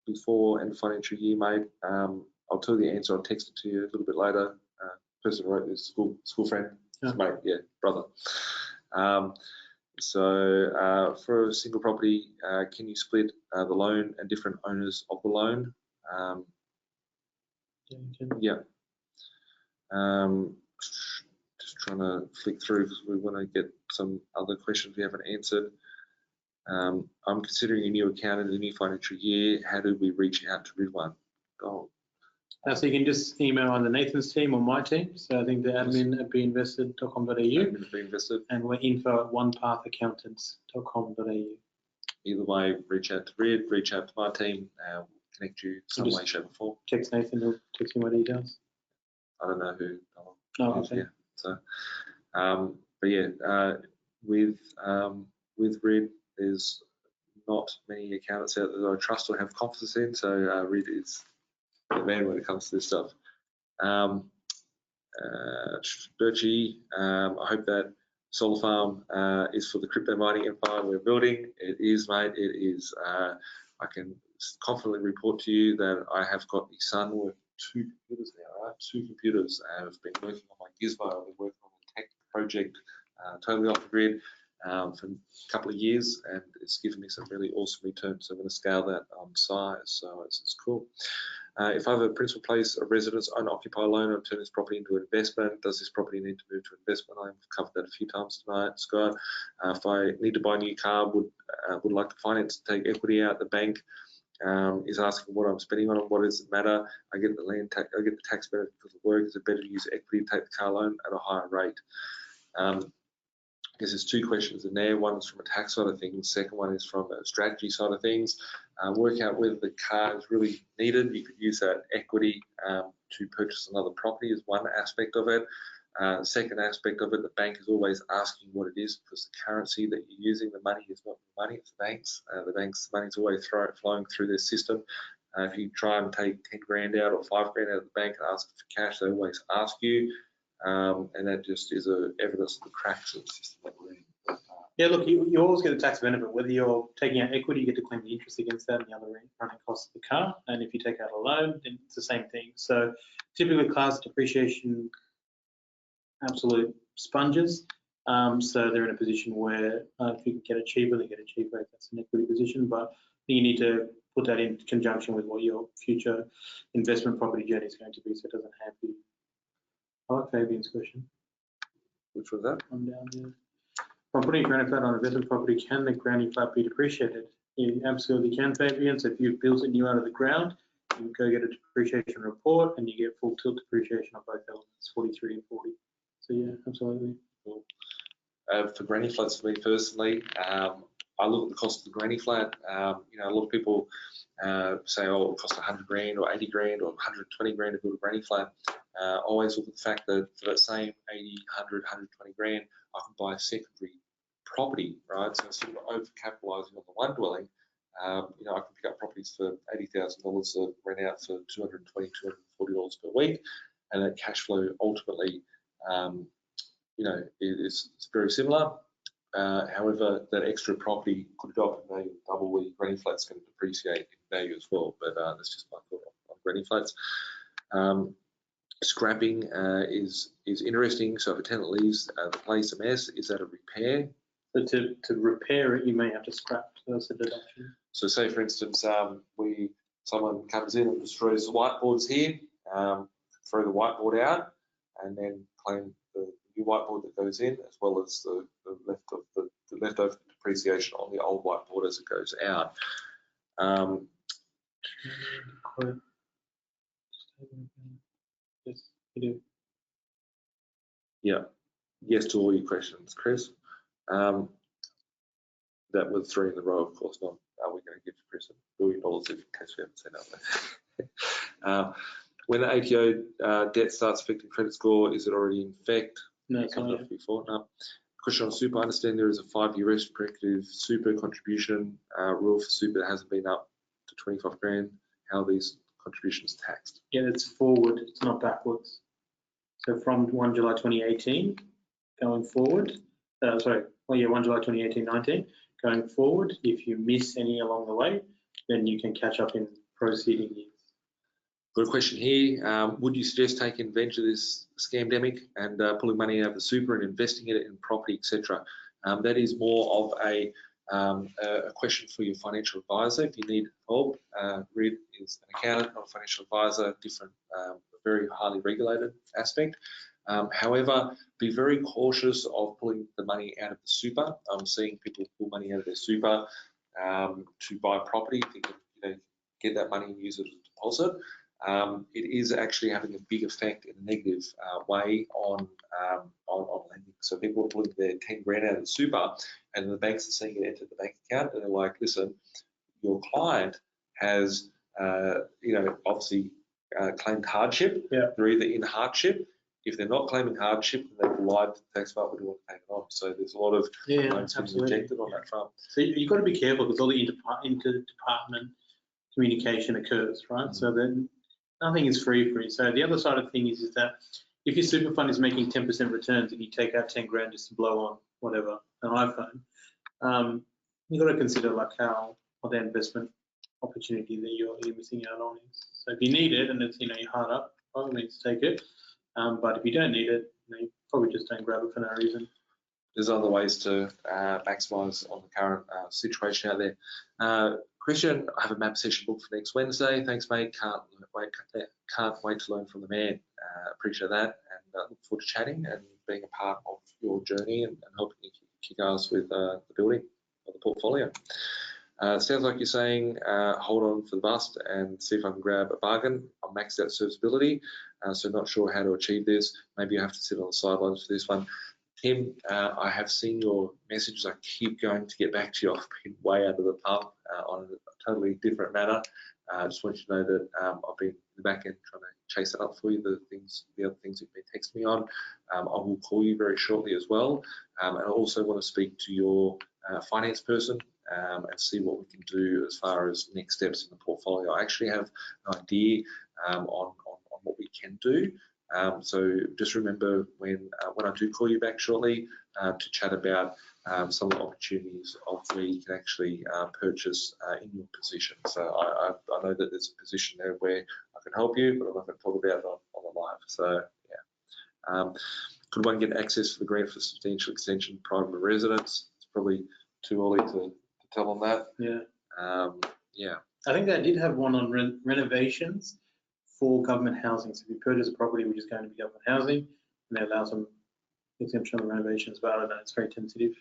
before end of financial year, mate. I'll tell you the answer. I'll text it to you a little bit later. Person who wrote this, school friend, mate, brother. So for a single property, can you split the loan and different owners of the loan? Yeah. Just trying to flick through because we want to get some other questions we haven't answered. I'm considering a new account in the new financial year. How do we reach out to Ridwan? So you can just email either Nathan's team or my team. So I think the admin at beinvested.com.au and we're info@onepathAccountants.com.au. Either way, reach out to Red, reach out to my team, we'll connect you some way, shape or form. Text Nathan, he'll text you my details. I don't know who. Okay. Yeah. So, but yeah, with Red, there's not many accountants out there that I trust or have confidence in. So Red is the man when it comes to this stuff. Birchie, I hope that solar farm is for the crypto mining empire we're building. It is, mate. It is. I can confidently report to you that I have got the sun with 2 computers now, right? 2 computers. I've been working on my Gizmo. I've been working on the tech project totally off the grid. for a couple of years, and it's given me some really awesome returns. So I'm going to scale that size. So it's cool. If I have a principal place, a residence, own, occupy, loan, or turn this property into an investment, does this property need to move to investment? I've covered that a few times tonight, Scott. If I need to buy a new car, would like to finance, take equity out the bank, is asking what I'm spending on it. What does it matter? I get the land tax, I get the tax benefit because of work. Is it better to use equity to take the car loan at a higher rate? I guess there's two questions in there. One is from a tax side of things. Second one is from a strategy side of things. Work out whether the car is really needed. You could use that equity to purchase another property is one aspect of it. Second aspect of it, the bank is always asking what it is, because the currency that you're using, the money is not the money, it's the banks. The bank's money is always flowing through their system. If you try and take 10 grand out or 5 grand out of the bank and ask for cash, they always ask you. And that just is evidence of the cracks of the system that we're in. Yeah, look, you always get a tax benefit. Whether you're taking out equity, you get to claim the interest against that and the other running costs of the car. And if you take out a loan, then it's the same thing. So typically cars depreciation, absolute sponges. So they're in a position where if you can get it cheaper, they get it cheaper. That's an equity position. But you need to put that in conjunction with what your future investment property journey is going to be, so it doesn't have you. I like Fabian's question. Which was that? I'm down here. From putting a granny flat on investment property, can the granny flat be depreciated? You absolutely can, Fabian. So if you've built it new out of the ground, you go get a depreciation report and you get full tilt depreciation on both elements, 43 and 40. So yeah, absolutely. Cool. For granny flats, for me personally, I look at the cost of the granny flat. A lot of people say, oh, it costs 100 grand or 80 grand or 120 grand to build a granny flat. Always look at the fact that for that same 80, 100, 120 grand, I can buy a secondary property, right? So instead of over-capitalising on the one dwelling, I can pick up properties for $80,000 to rent out for $220, $240 per week, and that cash flow ultimately, is very similar. However, that extra property could go up in value double, where your granny flat's going to depreciate in value as well. But that's just my thought on granny flats. Scrapping is interesting. So if a tenant leaves the place a mess, is that a repair? So to repair it, you may have to scrap. So that's a deduction. So say, for instance, someone comes in and destroys the whiteboards here, throw the whiteboard out, and then claim the new whiteboard that goes in, as well as the leftover depreciation on the old whiteboard as it goes out. Yes, you do. Yeah. Yes to all your questions, Chris. That was 3 in a row, of course. Not are we going to give Chris $1 billion in case we haven't said that. When the ATO debt starts affecting credit score, is it already in effect? No, it's not. Before. No. Question on super. I understand there is a 5-year retrospective super contribution rule for super that hasn't been up to 25 grand. How are these contributions taxed? Yeah, it's forward. It's not backwards. So from 1 July 2018 going forward, 1 July 2018-19 going forward, if you miss any along the way, then you can catch up in preceding years. Good question here. Would you suggest taking advantage of this scamdemic and pulling money out of the super and investing it in property, etc.? That is more of a question for your financial advisor. If you need help, Reid is an accountant, not a financial advisor, different, very highly regulated aspect. However, be very cautious of pulling the money out of the super. I'm seeing people pull money out of their super to buy property, thinking get that money and use it as a deposit. It is actually having a big effect in a negative way on lending. So people are pulling their 10 grand out of the super, and the banks are seeing it enter the bank account, and they're like, listen, your client has, obviously claimed hardship. Yeah. They're either in hardship. If they're not claiming hardship, then they've lied to the tax department, we want to take it on. So there's a lot of loans being rejected on that front. So you've got to be careful, because all the interdepartment communication occurs, right? So then nothing is free. So the other side of the thing is that if your super fund is making 10% returns and you take out 10 grand just to blow on whatever, an iPhone, you've got to consider like how the investment opportunity that you're missing out on is. So if you need it and it's you're hard up, by all means take it. But if you don't need it, you probably just don't grab it for no reason. there's other ways to maximise on the current situation out there. Christian, I have a map session booked for next Wednesday. Thanks, mate. Can't wait to learn from the man. Appreciate that, and look forward to chatting and being a part of your journey and helping you kick ass with the building of the portfolio. Sounds like you're saying hold on for the bust and see if I can grab a bargain. I'll max out serviceability, so not sure how to achieve this. Maybe I have to sit on the sidelines for this one. Tim, I have seen your messages. I keep going to get back to you. I've been way under the pump on a totally different matter. I just want you to know that I've been in the back end trying to chase that up for you, the other things you've been texting me on. I will call you very shortly as well. And I also want to speak to your finance person and see what we can do as far as next steps in the portfolio. I actually have an idea on what we can do. So just remember when I do call you back shortly to chat about some of the opportunities of where you can actually purchase in your position. So I know that there's a position there where I can help you, but I'm not going to talk about it on the live. So yeah. Could one get access to the grant for substantial extension private residence? It's probably too early to tell on that. Yeah. Yeah. I think they did have one on renovations for government housing. So if you purchase a property which is going to be government housing, and they allow some exemption on the renovations, but I don't know, it's very tentative.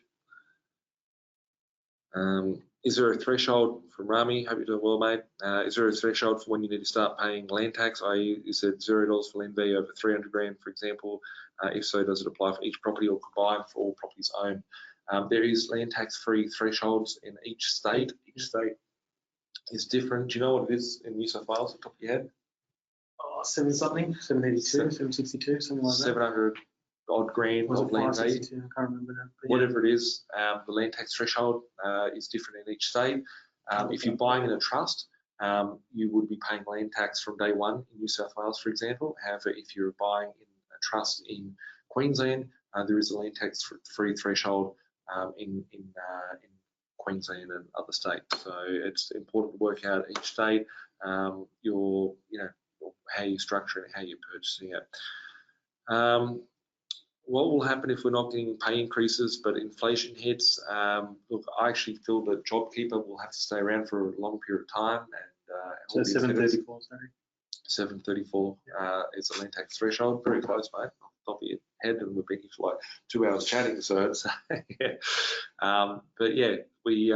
Is there a threshold from Rami? Hope you're doing well, mate. Is there a threshold for when you need to start paying land tax? I.e., you said $0 for land value over 300 grand, for example. If so, does it apply for each property or combined for all properties owned? There is land tax-free thresholds in each state. Each state is different. Do you know what it is in New South Wales, off the top of your head? 7 something, 782, 762, something like that. 700 odd grand of land value. I can't remember now. Whatever it is, the land tax threshold is different in each state. If you're buying in a trust, you would be paying land tax from day one in New South Wales, for example. However, if you're buying in a trust in Queensland, there is a land tax free threshold in Queensland and other states. So it's important to work out each state your how you structure it and how you're purchasing it. What will happen if we're not getting pay increases but inflation hits? Look, I actually feel that JobKeeper will have to stay around for a long period of time. And so 734, sorry. 734 is the land tax threshold. Very close, mate. Top of your head, and we've been here for like 2 hours chatting, so it's yeah. But yeah, we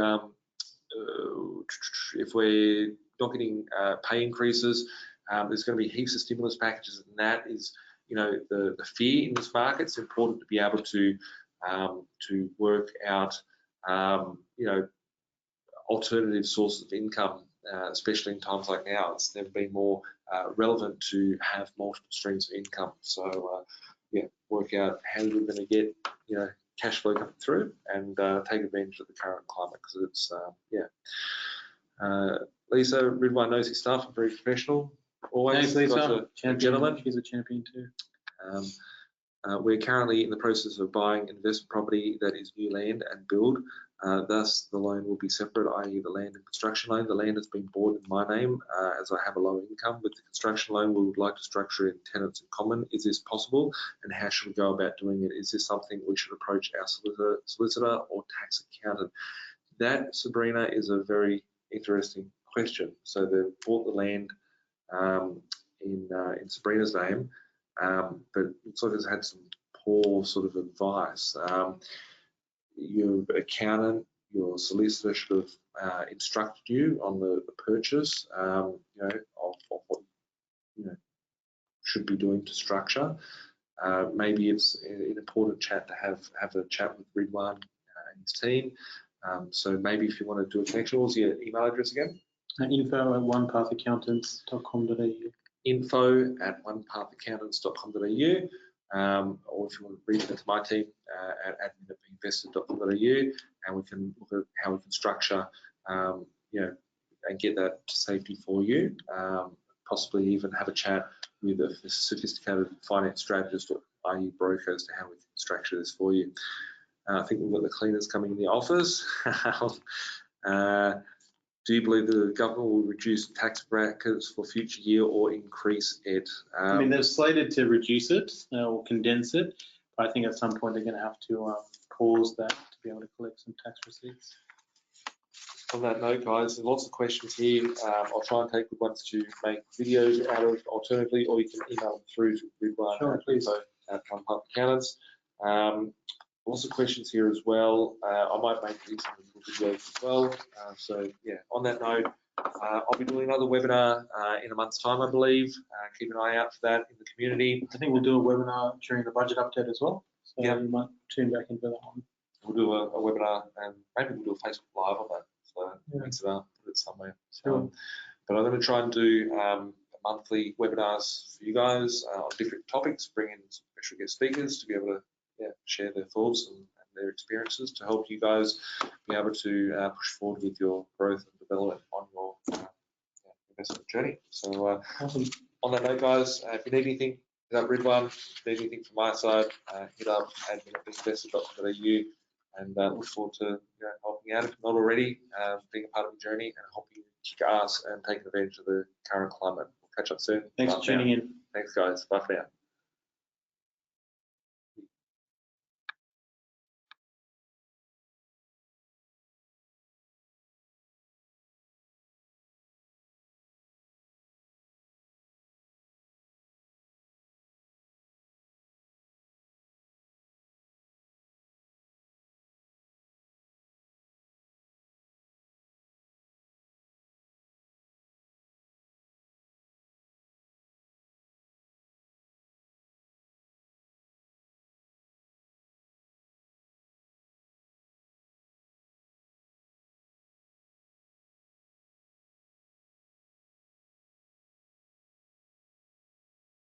if we're not getting pay increases, there's going to be heaps of stimulus packages, and that is, the fear in this market. It's important to be able to work out, alternative sources of income, especially in times like now. It's never been more relevant to have multiple streams of income. So, yeah, work out how you're going to get, cash flow coming through and take advantage of the current climate, because it's, Lisa, Ridwan knows his stuff. I'm very professional. Always. Thanks, Lisa. Gentleman. She's a champion too. We're currently in the process of buying investment property that is new land and build. Thus, the loan will be separate, i.e. the land and construction loan. The land has been bought in my name as I have a low income. With the construction loan, we would like to structure it in tenants in common. Is this possible, and how should we go about doing it? Is this something we should approach our solicitor or tax accountant? That, Sabrina, is a very interesting question. So they've bought the land in Sabrina's name, but it looks like it's had some poor sort of advice. Your accountant, your solicitor should have instructed you on the purchase, of what you should be doing to structure. Maybe it's an important chat to have a chat with Ridwan and his team. So maybe if you want to do a connection, what's your email address again? info@onepathAccountants.com.au. info@onepathAccountants.com.au. Or if you want to reach out to my team at admin@beinvested.com.au, and we can look at how we can structure, and get that to safety for you. Possibly even have a chat with a sophisticated finance strategist or i.e. broker as to how we can structure this for you. I think we've got the cleaners coming in the office. Do you believe the government will reduce tax brackets for future year or increase it? They've slated to reduce it or condense it, but I think at some point they're going to have to pause that to be able to collect some tax receipts. On that note, guys, there's lots of questions here. I'll try and take the ones to make videos out of alternatively, or you can email them through to Ridwan Sure, please. at Plum Park Accountants. Lots of questions here as well. I might make these into videos as well. So yeah, on that note, I'll be doing another webinar in a month's time, I believe. Keep an eye out for that in the community. I think we'll do a webinar during the budget update as well. So Yeah. you might tune back into that one. We'll do a webinar, and maybe we'll do a Facebook Live on that. So Yeah. mix it up, put it somewhere. Sure. But I'm going to try and do monthly webinars for you guys on different topics, bring in some special guest speakers to be able to share their thoughts and their experiences to help you guys be able to push forward with your growth and development on your investment journey. So Awesome. on that note, guys, if you need anything, hit up Ridwan. If you need anything from my side, hit up admin@biginvestor.com.au, and look forward to helping out if not already, being a part of the journey and helping you kick ass and taking advantage of the current climate. We'll catch up soon. Thanks for tuning in. Thanks, guys. Bye for now.